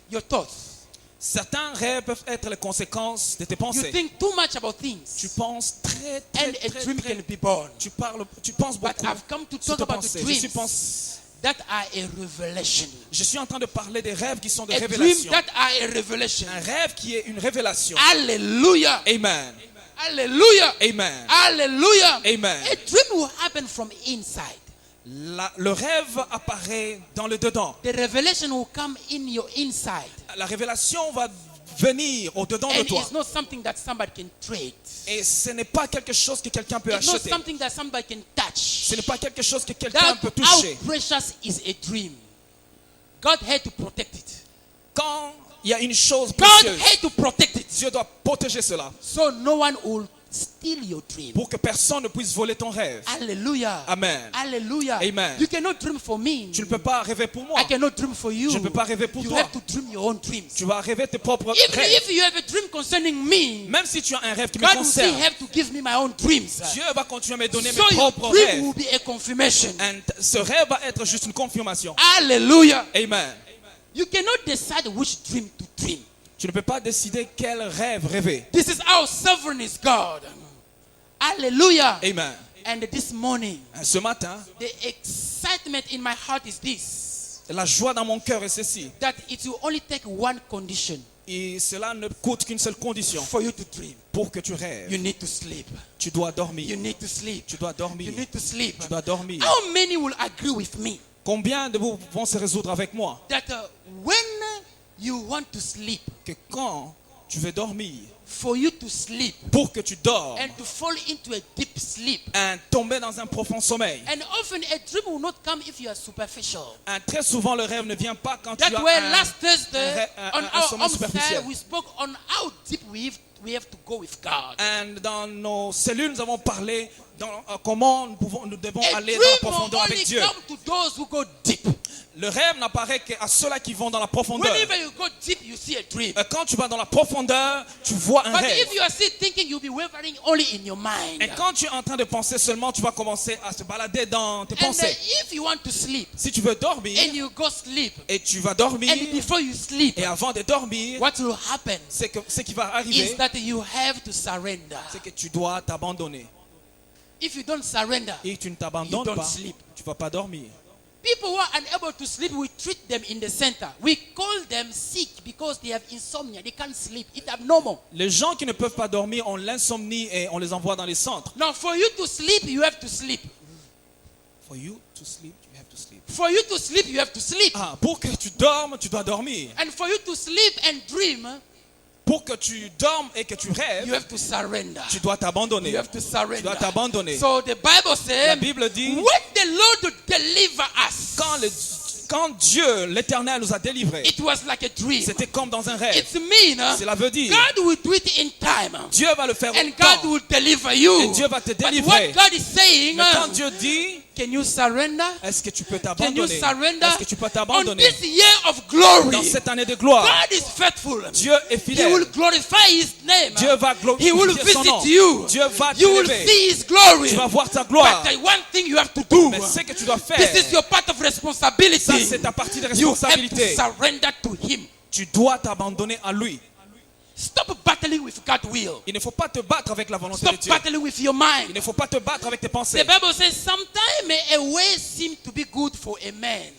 your thoughts. Certains rêves peuvent être les conséquences de tes You pensées. think too much about Tu things, penses très, and très, a très, dream très. can be born. Tu penses But beaucoup I've come to sur talk tes about the pensées. dreams that are a revelation. Je suis en train de parler des rêves qui sont des A dream révélations. that are a revelation. Un rêve qui est une révélation. Hallelujah. Amen. Hallelujah. Amen. Hallelujah. Amen. A dream will happen from inside. Le rêve apparaît dans le dedans. The revelation will come in your inside. La révélation va venir au dedans de And toi. it's not something that somebody can trade. Et ce n'est pas quelque chose que quelqu'un peut It's not acheter. something that somebody can touch. Ce n'est pas quelque chose que quelqu'un That's peut how toucher. precious is a dream. God had to protect it. Quand il y a une chose God précieuse, had to protect it. Dieu doit protéger cela So no one will steal your dream. pour que personne ne puisse voler ton rêve. Hallelujah. Amen. Hallelujah. Amen. You cannot dream for me. Tu ne peux pas rêver pour moi. I cannot dream for you. Je ne peux pas rêver pour You toi. have to dream your own dreams. Tu vas rêver tes propres Even rêves. if you have a dream concerning me, Même si tu as un rêve qui me God will still concerne, have to give me my own dreams. Dieu va continuer à me donner So mes your propres dream rêves. will be a confirmation. Et ce rêve va être juste une confirmation. Hallelujah. Amen. You cannot decide which dream to dream. Tu ne peux pas décider quel rêve rêver. This is how sovereign is God. Hallelujah. Amen. And this morning, Ce matin, the excitement in my heart is this, la joie dans mon cœur est ceci. that it will only take one condition Et cela ne coûte qu'une seule condition. for you to dream. Pour que tu rêves, You need to sleep. tu dois You dormir. need to sleep. Tu dois You dormir. need to sleep. Tu dois dormir. How many will agree with me Combien de vous vont se résoudre avec moi that when you want to sleep, que quand tu veux dormir, for you to sleep pour que tu dors, and to fall into a deep sleep, tomber dans un profond sommeil. and often a dream will not come if you are superficial. Très souvent, le rêve ne vient pas quand tu That as way, un, last Thursday on un our sommeil superficiel. homestead, we spoke on how deep we have to go with God. Et dans nos cellules, nous avons parlé comment nous devons A aller dream dans la will profondeur only avec Dieu. come to those who go deep. Le rêve n'apparaît qu'à ceux-là qui vont dans la profondeur. Whenever you go deep, you you see a dream. Quand tu vas dans la profondeur, tu vois un But rêve. if you are still thinking, you'll be wavering only in your mind. Et quand tu es en train de penser seulement, tu vas commencer à se balader dans tes And pensées. if you want to sleep Si tu veux and dormir, you go sleep, et tu vas dormir, and before you sleep, et avant de dormir, what will happen ce qui va is arriver, that you have to surrender. c'est que tu dois t'abandonner. If you don't surrender, Et tu ne you t'abandonnes don't pas, sleep. tu ne vas pas dormir. People who are unable to sleep, we treat them in the center. We call them sick because they have insomnia. They can't sleep. It's abnormal. Les gens qui ne peuvent pas dormir ont l'insomnie et on les envoie dans les centres. Now, for you to sleep, you have to sleep. For you to sleep, you have to sleep. For you to sleep, you have to sleep. Ah, pour que tu dormes, tu dois dormir. And for you to sleep and dream, Pour que tu dormes et que tu rêves, you have to surrender. tu dois t'abandonner. You have to Tu surrender. dois t'abandonner. So the Bible La says, Bible dit, when the Lord would deliver us, quand Dieu, l'Éternel, nous a délivrés, it was like a dream. c'était comme dans un rêve. It means Cela veut dire, God will do it in time. Dieu va le faire au And God temps. will deliver you. Et Dieu va te But what délivrer. God is saying, Mais quand Dieu dit, can you surrender? est-ce que tu peux Can you t'abandonner? surrender? Est-ce que tu peux On t'abandonner? this year of glory, Dans cette année de gloire, God is faithful. Dieu est He fidèle. will glorify His name. Dieu va He will glorifier son nom. visit you. Dieu va You will t'élever. see His glory. Tu vas voir ta But gloire. the one thing you have to do, Mais ce que tu dois faire, this is your part of ça responsibility. c'est ta partie de You have to responsabilité. surrender to Him. Tu dois t'abandonner à lui. Stop battling with God's will. Il ne faut pas te battre avec la volonté de Stop Dieu. battling with your Il mind. ne faut pas te battre avec tes The pensées. Bible says sometimes a way seems to be good for a man,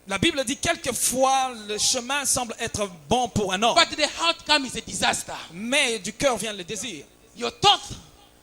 La Bible dit quelquefois le chemin semble être bon pour un homme, but the outcome is a disaster. mais du cœur vient le désir. Your thoughts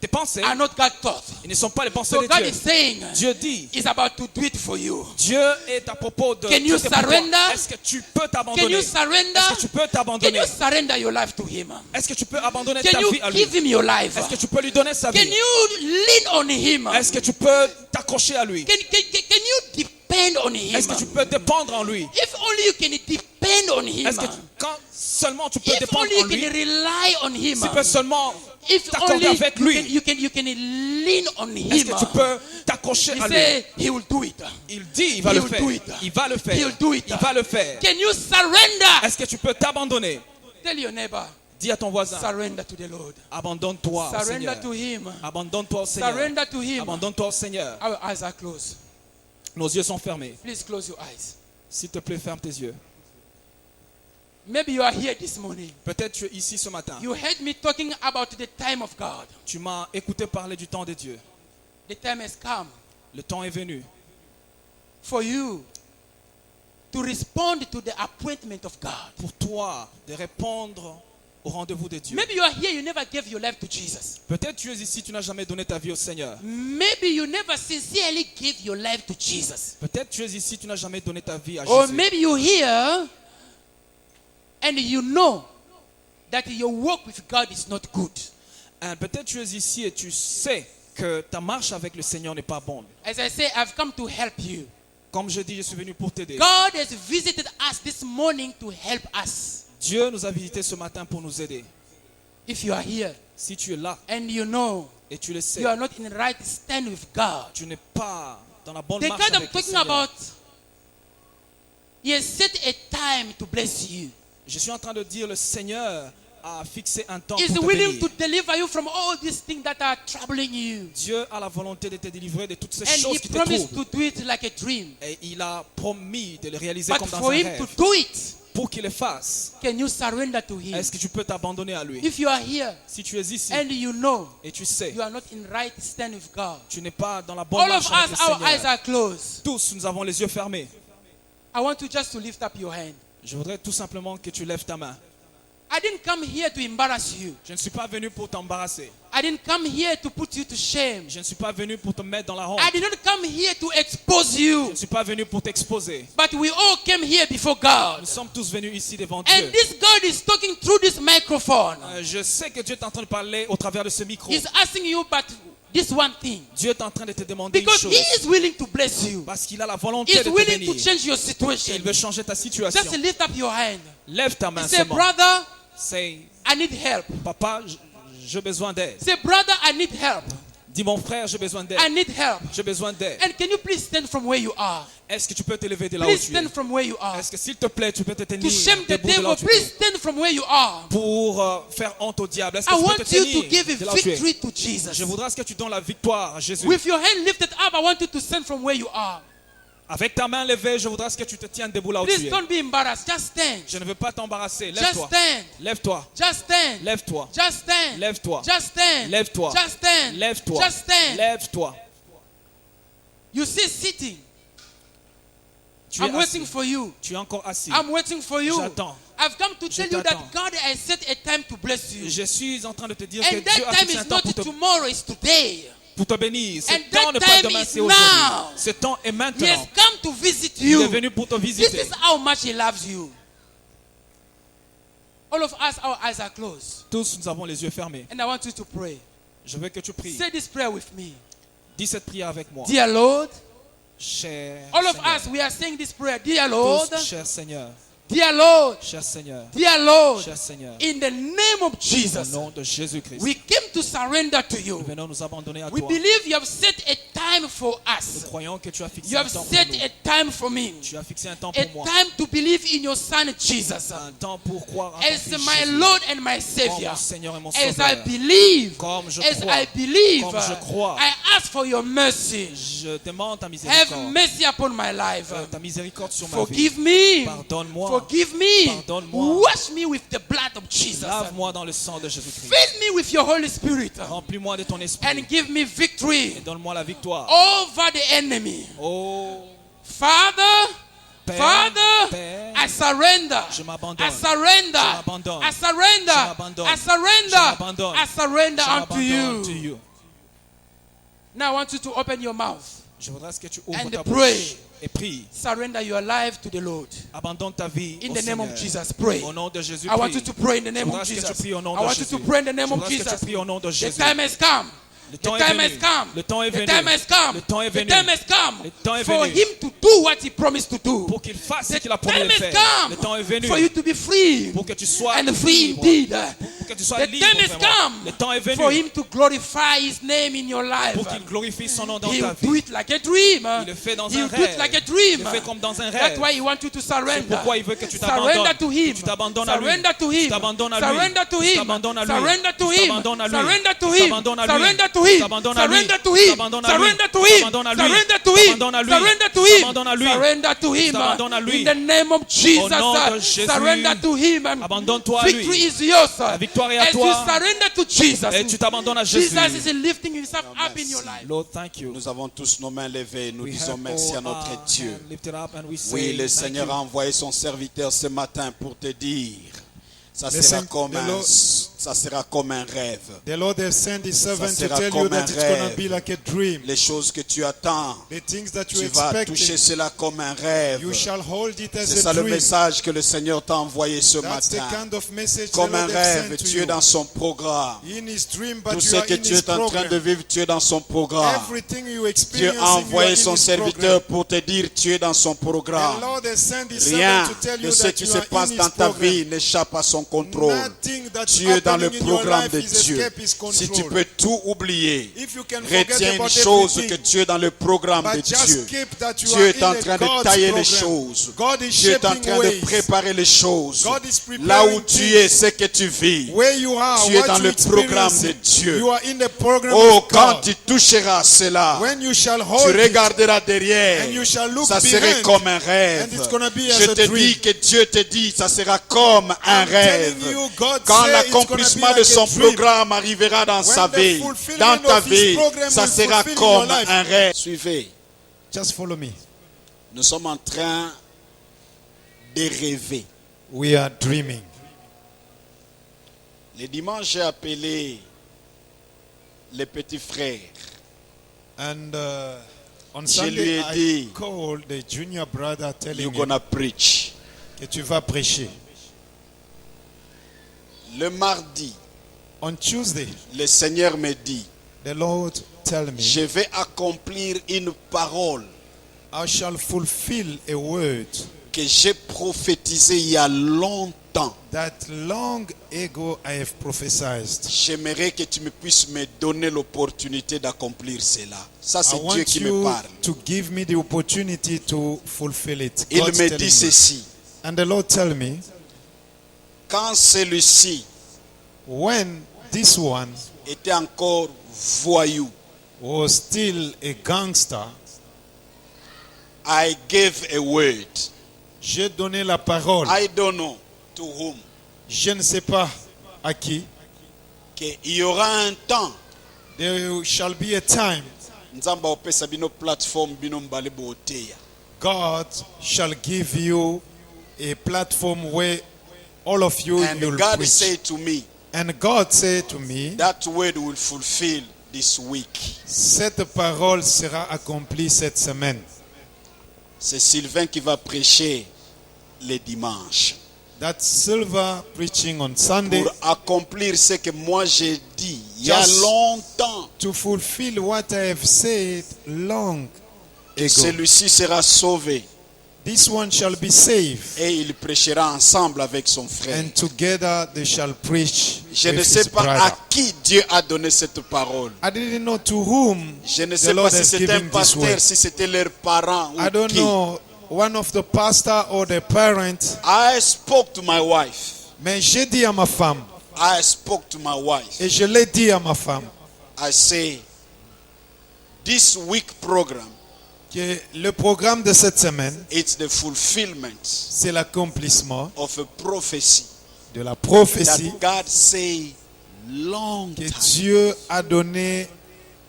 Tes pensées, are not God's thoughts. ils ne sont pas les pensées So de God Dieu. is saying, Dieu dit, He's about to do it for you. Dieu est à propos de Can you tout est pour toi. surrender? Est-ce que tu peux Can t'abandonner? you Est-ce surrender? que tu peux Can t'abandonner? you surrender your life to Him? Est-ce que tu peux abandonner Can ta you vie à lui? give Him your life? Est-ce que tu peux lui donner sa Can vie? you lean on Him? Est-ce que tu peux t'accrocher à lui? Can you depend on Him? Est-ce que tu peux dépendre en lui? If only you can depend on Him. Est-ce que quand seulement tu peux If dépendre only en you lui? can rely on Him. Tu peux seulement If t'accorder only avec lui. you can lean on Est-ce Him. que tu peux t'accrocher He à lui? say He will do it. Il dit, il va He le will faire. do it. Il va le faire. He will do it. Il va le faire. Can you surrender? Est-ce que tu peux t'abandonner? Tell your neighbor, Dis à ton voisin, surrender to the Lord. abandonne-toi au Surrender Seigneur. to Him. Abandonne-toi au Seigneur. Surrender to Him. Abandonne-toi au Seigneur. Our eyes are closed. Nos yeux sont fermés. Please close your eyes. S'il te plaît, ferme tes yeux. Maybe you are here this morning. Peut-être tu es ici ce matin. You heard me talking about the time of God. Tu m'as écouté parler du temps de Dieu. The time has come Le temps est venu for you to respond to the appointment of God. pour toi de répondre au rendez-vous de Dieu. Maybe you are here, you never gave your life to Jesus. Peut-être tu es ici, tu n'as jamais donné ta vie au Seigneur. Maybe you never sincerely gave your life to Jesus. Peut-être tu es ici, tu n'as jamais donné ta vie à Or Jésus. maybe you're here and you know that your walk with God is not good. Peut-être tu es ici et tu sais que ta marche avec le Seigneur n'est pas bonne. As I say, I've come to help you. Comme je dis, je suis venu pour t'aider. God has visited us this morning to help us. Dieu nous a visités ce matin pour nous aider. If you are here Si tu es là and you know et tu le sais, you are not in right stand with God, tu n'es pas dans la bonne the marche God I'm avec le talking Seigneur. about, He has set a time to bless you. Je suis en train de dire, le Seigneur a fixé un temps He's pour te willing to bénir. deliver you from all these things that are troubling you. Dieu a la volonté de te délivrer de toutes ces And He choses qui te promised troublent. to do it like a dream. Et il a promis de le réaliser But comme dans for un Him rêve. to do it, Pour qu'il le fasse, can you surrender to Him? est-ce que tu peux t'abandonner à lui? If you are here Si tu es ici and you know et tu sais, you are not in right stand with God, tu n'es pas dans la bonne all of marche avec us, le our eyes Seigneur. are closed. Tous, nous avons les yeux fermés. I want you just to lift up your hand. Je voudrais tout simplement que tu lèves ta main. I didn't come here to embarrass you. Je ne suis pas venu pour t'embarrasser. I didn't come here to put you to shame. Je ne suis pas venu pour te mettre dans la honte. I did not come here to expose Je you. ne suis pas venu pour t'exposer. But we all came here before God. Nous sommes tous venus ici devant And Dieu. this God is talking through this microphone. Je sais que Dieu est en train de parler au travers de ce micro. He's asking you but this one thing. Dieu est en train de te demander une Because chose. He is willing to bless you. Parce qu'il a la volonté He's de te willing to bénir. change your Il situation. veut changer ta situation. Just lift up your hand. Lève ta main Say, seulement. brother, Say, I need help. papa, j'ai besoin d'aide. Say, brother, I need help. Dis mon frère, j'ai besoin d'aide. I need help. J'ai besoin d'aide. And can you please stand from where you are? Est-ce que tu peux te lever de là où Please tu es? stand from where you are. Est-ce que s'il te plaît, tu peux te tenir To shame the debout de là devil, où tu please es? stand from where you are. Pour faire honte au diable. Est-ce que I tu peux want te you tenir to give de là a où tu es? victory to Jesus. Je voudrais que tu donnes la victoire à Jésus. With your hand lifted up, I want you to stand from where you are. Avec ta main levée, je voudrais que tu te tiennes debout là où Please tu es. don't be embarrassed. Just stand. Je ne veux pas t'embarrasser. Just Lève-toi. stand. Lève-toi. Just stand. Lève-toi. Just stand. Lève-toi. Just stand. Lève-toi. Just stand. Lève-toi. Just stand. Lève-toi. You see sitting. Tu es I'm waiting assis. for you. Tu es encore assis. I'm waiting for you. J'attends. I've come to tell you that t'attends. God has set a time to bless you. Je suis en train de te dire que And Dieu that a time fixé un is temps not tomorrow, it's today. pour te bénir. Ce And temps that n'est pas time demain, is c'est aujourd'hui. now. Ce temps est He has maintenant. come to visit Il est you. venu pour te This visiter. is how much He loves you. All of us, our eyes are closed. Tous, nous avons les yeux fermés. And I want you to pray. Je veux que tu pries. Say this prayer with me. Dis cette prière avec moi. Dear Lord, Cher all of Seigneur. us, we are saying this prayer. Dear Lord, Tous, cher Seigneur. dear Lord, Cher Seigneur. dear Lord, Cher Seigneur. in the name of Au Jesus, nom de Jésus-Christ. we came to surrender to you. Nous venons nous abandonner à We toi. believe you have set a time for Nous us. croyons que tu as fixé You un have temps pour set nous. a time for me. Tu as fixé un temps A pour moi. time to believe in your Son Jesus Un temps pour croire en ton as Fils my Jésus. Lord and my Oh, Savior. mon Seigneur et mon As I Sauveur. believe, Comme je as crois. I believe, Comme je crois. I ask for your mercy. Je demande ta Have miséricorde. mercy upon my life. Ta miséricorde sur ma vie. Forgive me. Pardonne-moi. Forgive me. Pardonne-moi. Wash me with the blood of Jesus. Lave-moi dans le sang de Jésus-Christ. Fill me with your Holy Spirit Remplis-moi de ton esprit. and give me victory Et donne-moi la victoire. over the enemy. Oh, Father, Père, Father, Père, I surrender. je m'abandonne. I surrender. Je m'abandonne. I surrender. Je m'abandonne. I surrender. Je m'abandonne. I surrender Je unto m'abandonne to you. you. Now I want you to open your mouth. Je voudrais que tu ouvres And ta pray. bouche et prie. Surrender your life to the Lord. Abandonne ta vie In au the name of Seigneur. Jesus, pray. Au nom de Jésus, I want prie. you to pray in the name Je of voudrais que Jesus. tu pries au nom I de want you Jésus. to pray in the name Je of voudrais que tu Jesus. pries au nom de The Jésus. time has come. Le The temps est time venu. has come. Le temps est The venu. time has come. Le temps est The venu. time has come Le temps est for venu. him to do what he promised to do. Pour qu'il fasse ce The qu'il a promis time de has faire. Le temps come est venu. for you to be free Pour que tu sois and free libre. indeed. Pour que tu sois The libre time has vraiment. come Le temps est venu. for him to glorify his name in your life. Pour qu'il glorifie son nom dans He ta will do vie. it like a dream. Il le fait dans He un will do it rêve. like a dream. Il le fait comme dans un That's rêve. why he wants you to C'est surrender. pourquoi il veut que tu Surrender t'abandonnes. to him. Tu t'abandonnes à lui. Surrender to Tu him. t'abandonnes à lui. Surrender to Tu him. t'abandonnes à lui. Surrender to Tu him. t'abandonnes à lui. Surrender to Tu him. t'abandonnes à lui. Surrender to Tu him. t'abandonnes à lui. Surrender to Tu him. t'abandonnes à lui. Surrender to Tu him. t'abandonnes à lui. Surrender to Tu him. t'abandonnes à lui. Surrender to Tu him. t'abandonnes à lui. Surrender to him. t'abandonnes à lui. In the name of Jesus. nom de Jésus. Surrender to him. Abandonne-toi à lui. Victory is yours. La victoire est à As you toi. surrender to Jesus. Et tu t'abandonnes à Jésus. Jesus is lifting himself up in your life. Lord, thank you. Nous avons tous nos mains levées. Nous We disons have merci à all notre our Dieu. hand lifted up and we say, Oui, le thank Seigneur you. a envoyé son serviteur ce matin pour te dire, ça The sera comme un rêve. The Lord has sent His servant to sera tell you comme that un it's going to rêve. be like a dream. Les choses que tu attends, The things that you tu vas expect, toucher cela comme un rêve. you shall hold it C'est as ça a le dream. message que le Seigneur t'a envoyé ce That's the matin. kind of message the Comme un Lord has rêve, sent to tu es you. dans son programme. In His dream, but Tout you ce are que in tu His es en train de program. vivre, tu es dans son programme. Everything you Dieu experience, a envoyé son in His serviteur program. pour te dire, tu es dans son The programme. Lord has sent His Rien servant to tell de you ce that qui you se are passe in dans His ta program. vie n'échappe à son contrôle. Nothing that's Tu es dans le happening in your programme life de is Dieu. escape His Si tu control. peux tout oublier, If you can forget retiens about une chose, everything, que tu es dans le programme de but just Dieu. keep that you Dieu are est en in train a de God's tailler les program. choses. God is Dieu est en shaping train de ways. préparer les choses. God is preparing Là où tu things. es, c'est que tu vis. Where you are, Tu es what dans you le programme experience, de Dieu. you are in the program Oh, of quand God. tu toucheras cela, When you shall tu hold it, regarderas derrière, and you shall look ça serait behind, comme un rêve. and it's gonna be as Je a te dream. dis que Dieu te dit, ça sera comme un I'm rêve. telling you, God Quand say it's l'accomplissement gonna be de like son a dream. programme arrivera dans sa the vie, fulfillment dans ta of his vie, program ça will sera fulfill in comme your life. un rêve. Suivez, Just follow me. nous sommes en train de rêver. We are dreaming. Le dimanche, j'ai appelé les petits frères. And on Je lui ai Sunday, dit, I called the junior brother telling You're him gonna preach. que tu vas prêcher. Le mardi, On Tuesday, le Seigneur me dit, the Lord tell me, je vais accomplir une parole I shall fulfill a word que j'ai prophétisée il y a longtemps. longtemps. that long ago I have prophesied. J'aimerais que tu me puisses me donner l'opportunité d'accomplir cela. Ça, I c'est Dieu want qui me you parle. to give me the opportunity to fulfill it. Il God's me telling dit me. ceci. And the Lord tell me, Quand celui-ci when this one était encore voyou, was still a gangster, I gave a word. j'ai donné la parole. I don't know to whom. Je ne sais pas à qui. Qu'il y aura un temps. There shall be a time Nzamba opesa bino platform bino mbale boteya. God shall give you a platform where all of you And will God preach. said to me, And God said to me, that word will fulfill this week. cette parole sera accomplie cette semaine. C'est Sylvain qui va prêcher les dimanches. That Silver preaching on Sunday Pour accomplir ce que moi j'ai dit il y a Just- longtemps. to fulfill what I have said long ago. Celui-ci sera sauvé. This one shall be saved, Et il prêchera ensemble avec son frère. and together they shall preach Je ne with sais his pas à brother. qui Dieu a donné cette parole. I didn't know to whom Je ne the sais Lord pas si has c'était un given this pasteur, word. si c'était leurs parents I ou don't qui. know, one of the pastor or the parent, I spoke to my wife. mais j'ai dit à ma femme, I spoke to my wife. et je l'ai dit à ma femme, I say, this week program, que le programme de cette semaine, it's the fulfillment c'est l'accomplissement of a prophecy de la prophétie that God say long que time. Dieu a donné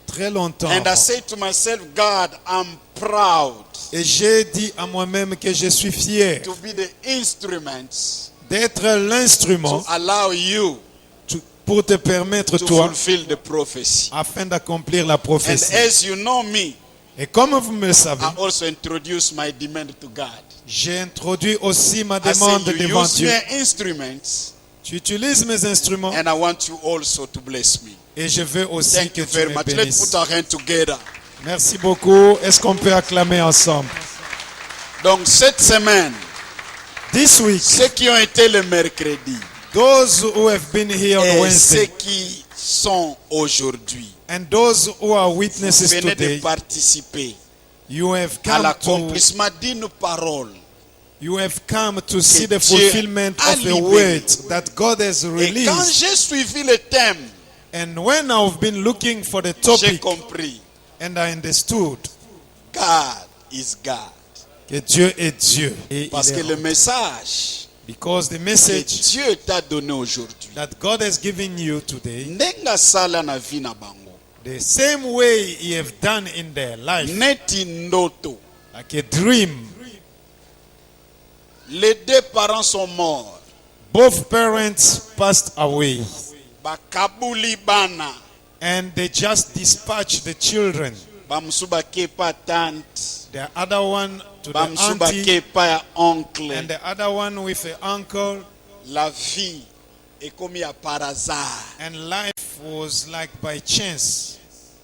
très longtemps And I avant. say to myself, God, I'm proud Et j'ai dit à moi-même que je suis fier to be the instruments d'être to l'instrument allow you pour te permettre, to toi, fulfill the prophecy. afin d'accomplir la And prophétie. as you know me, Et comme vous me le savez, I also introduce my demand to God. j'ai introduit aussi ma I say, demande you devant use Dieu. your instruments, Tu utilises mes instruments and I want you also to bless me. et je veux aussi Thank que you tu very me much. Let's bénisses. put our hands together. Merci beaucoup. Est-ce qu'on peut acclamer ensemble? Donc cette semaine, This week, ceux qui ont été le mercredi those who have been here on et ceux Wednesday qui sont aujourd'hui, and those who are witnesses venez de today, participer you have à come to l'accomplissement d'une parole. see the Dieu fulfillment a of a libéré. word that God has Et quand released. j'ai suivi le thème, And when I've been looking for the j'ai topic compris. and I understood God is God. que Dieu est Dieu. Et Parce il que est le message because the que message Dieu t'a donné aujourd'hui, that God has given you today, ndenge sala na vie na bango, the same way He have done in their life, neti ndoto. like a dream. Les deux parents sont morts. Both parents passed away, Bakabuli bana. and they just dispatched the children. Bamusu bakepa tante. The other one to the Bamusu auntie, bakepa ya oncle. and the other one with an uncle. La vie est comme ya par hasard. And life was like by chance.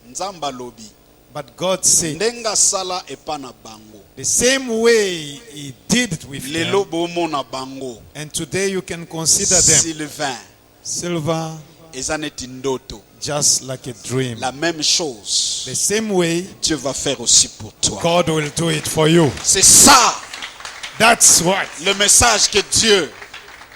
Nzamba lobi. But God said, Ndenga sala epa na bango. the same way He did it with Lelo them, bomo na bango. and today you can consider them Sylvain. silver, Eza neti ndoto. just like a dream. La même chose. The same way Dieu va faire aussi pour toi. God will do it for you. C'est ça That's what le message que Dieu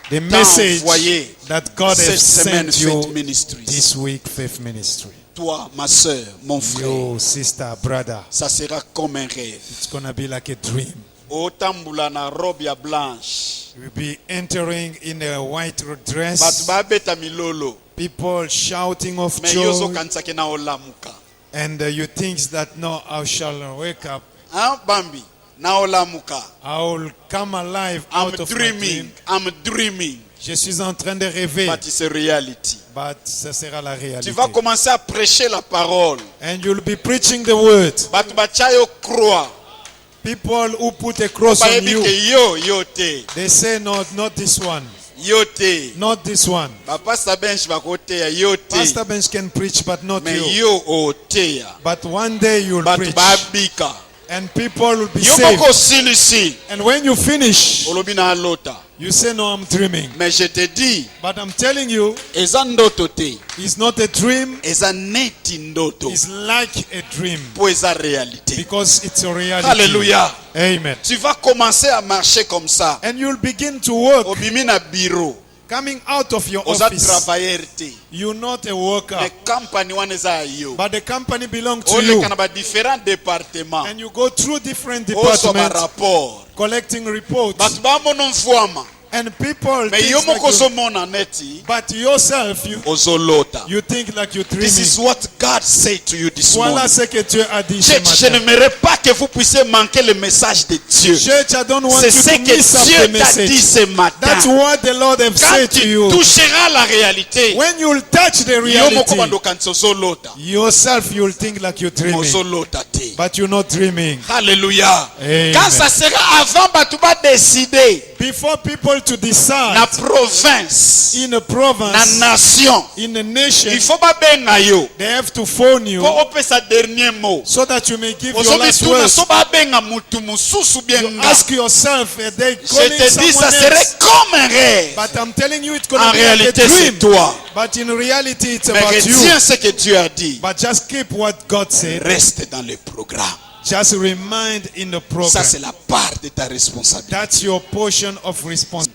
the t'a message envoyé that God cette has semaine sent Faith you Ministries. this week, Faith Ministry. Toi, ma soeur, mon frère, Your sister, brother, ça sera comme un rêve. it's gonna be like a dream. Otambula na robe ya blanche. You'll be entering in a white Batu dress, babeta milolo. people shouting of Mais yozo joy, kansake na olamuka. and you think that no, I shall wake up, Hein, Bambi? Na olamuka. I will come alive I'm out of my dreaming. dream. I'm dreaming. Je suis en train de rêver, But it's a reality. but ce sera la Tu réalité. vas commencer à prêcher la parole. And you'll be preaching the word. Batu bachayo croix. People who put a cross on Bayebi you, ke yo te. they say, no, not this one, Yo te. not this one. Bapasta bench bakoteya yo te. Pastor Bench can preach, but not Mais you. yo oteya. But one day you'll Batu preach, babika. and people will be Yo saved. moko silisi. And when you finish, Olobi na alota. You say, no, I'm dreaming. Mais je te dis, But I'm telling you, eza ndoto te, it's not a dream. eza neti ndoto, It's like a dream. po eza réalité. Because it's a reality. Alléluia. Amen. Tu vas commencer à marcher comme ça. And you'll begin to work. Obimi na bureau, Coming out of your oza office. travailleur te. You're not a worker. Mais compagnie wana eza yo. But the company belongs to Oleka you. na ba différents départements. And you go through different Oso ba departments rapport. collecting reports. Batu ba mono mfuama. And people Mais think yo like moko you, ozomona neti, but yourself, ozolota. you think like you're This is dreaming. what God said to you this Voilà morning. ce que Dieu a dit ce Church, je matin. n'aimerais pas que vous puissiez manquer le message de Dieu. Church, I don't want C'est you ce to que miss up the Dieu t'a dit message. ce matin. That's what the Lord has Quand said to tu you. toucheras la réalité, When you'll touch the yo moko reality, bandoka ozolota. yourself you'll think like you're dreaming. Ozolota te. But you're not dreaming. Alléluia. Amen. Quand ça sera avant, batu ba décider Before people to na decide province, in a na province, nation, in a nation, il faut ba benga yo. they have to phone you Faut opesa dernier mot. so that you may give your Ozobi last tuna words. so ba benga mutu mususu bien You nga. ask yourself, are they Je calling te dis, ça someone serait else? comme un rêve. But I'm telling you, it's going En to be like a réalité, c'est dream. toi. But in reality, it's Mais about you. retiens ce que Dieu a dit. But just keep what God said. Reste dans le programme. Just remind in the Ça, program. c'est la part de ta responsabilité. That's your portion of responsibility.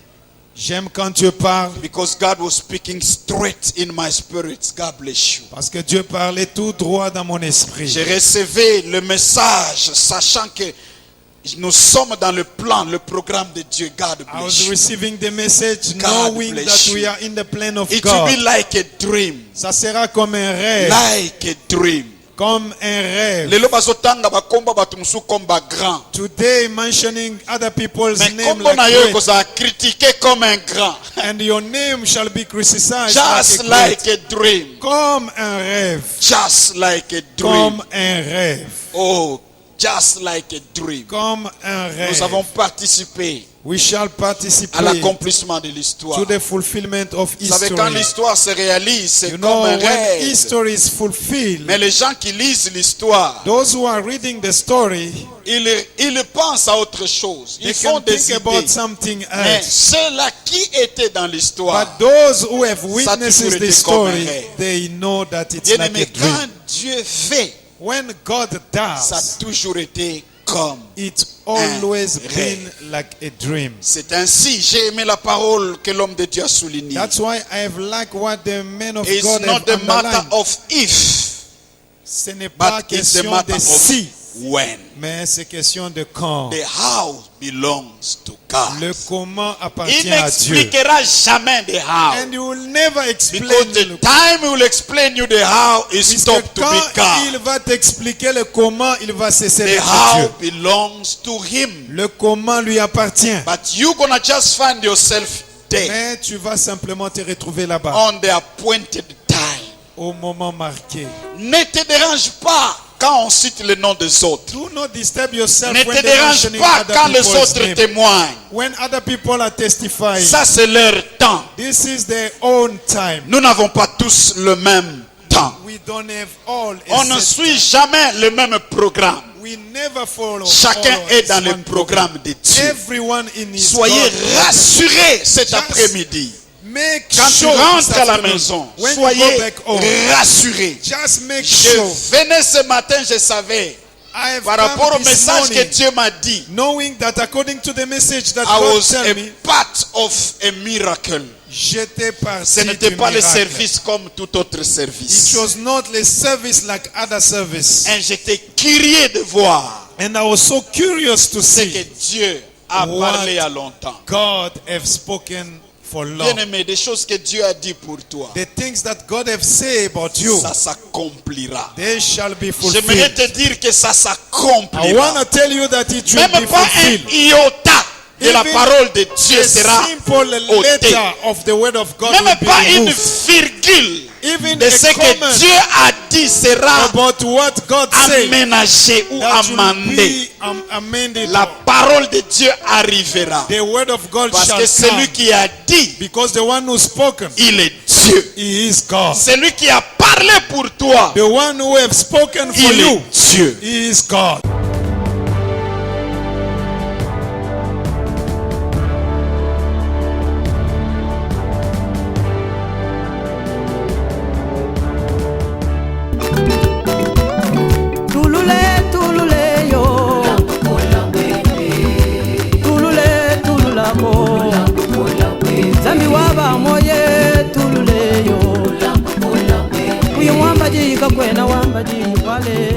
J'aime quand Dieu parle Because God was speaking straight in my spirit. God bless you. parce que Dieu parlait tout droit dans mon esprit. J'ai recevé le message sachant que nous sommes dans le plan, le programme de Dieu. God I was bless you. receiving the message God knowing bless that you. we are in the plan of It will be God. like a dream. Ça sera comme un rêve. Like a dream. Comme un rêve. Lelo bazotanga bakomba batu musu komba grand. Today mentioning other people's Mais name kombo like na yo great. koza critiqué comme un grand. And your name shall be criticized Just like a great. like a dream. Comme un rêve. Just like a dream. Comme un rêve. Oh, just like a dream. Comme un rêve. Nous avons participé We shall participate à l'accomplissement de l'histoire. to the fulfillment of Vous savez, quand history. l'histoire se réalise, c'est You comme know, un when rêve. history is fulfilled, Mais les gens qui lisent l'histoire, those who are reading the story, ils pensent à autre chose. they Ils font can des think about idées. something Mais else. ceux-là qui étaient dans l'histoire, But those who have toujours witnessed été the comme un story, rêve. they know that it's bien like aimé, a dream. quand Dieu fait, When God ça a does, toujours été comme. it's always rêve. been like a dream. C'est ainsi, j'ai aimé la parole que l'homme de Dieu a soulignée. That's why I have liked what the men of It's God not have the matter underlined. of if, Ce n'est pas but it's the question matter de si, of when. mais c'est question de quand. The how belongs to God. Le comment Il appartient à Dieu. n'expliquera jamais the how. And you will never explain Because the le time he will explain you the how is puisque stopped to be quand il God. va t'expliquer le comment, il va cesser The d'être how Dieu. belongs to him. Le comment lui appartient. But you gonna just find yourself there Mais tu vas simplement te retrouver là-bas on the appointed time. au moment marqué. Ne te dérange pas quand on cite le nom des autres. Do not disturb yourself Ne when te they dérange mentioning pas other quand les people's autres name. témoignent. When other people are testifying, Ça c'est leur temps. this is their own time. Nous n'avons pas tous le même temps. We don't have all a On ne set suit jamais le même programme. We never follow. Chacun follow est dans le one programme de Dieu. Everyone in his Soyez God. rassurés cet Just après-midi. Make Quand tu sure rentres this à la afternoon, maison, when you soyez go back home, rassurés. just make Je sure. venais ce matin, je savais, I have par come rapport au this message que morning, Dieu m'a dit, knowing that according to the message that I God was tell a me, part of a miracle. j'étais Ce parti n'était du pas le miracle. service comme tout autre It service. was not the service like other service. Et j'étais curieux de voir And I was so curious to ce que see Dieu a What? parlé à longtemps. God have spoken for long. Bien-aimé, des choses que Dieu a dit pour toi, The things that God have said about you, ça s'accomplira. they shall be J'aimerais fulfilled. te dire que ça I s'accomplira. want to tell you that it will Même be pas un fulfilled. iota de la Even parole de Dieu A sera simple ôté. letter of the word of God Même will be pas une removed. virgule Even de a ce comment que Dieu a dit sera about what God said aménagé ou that will amendé. be amended. La parole de Dieu arrivera. The word of God Parce shall que celui come. qui a dit, Because the one who spoken, il est Dieu. he is God. Celui qui a parlé pour toi, The one who have spoken for il you, est Dieu. he is God. kwena wamba jini pale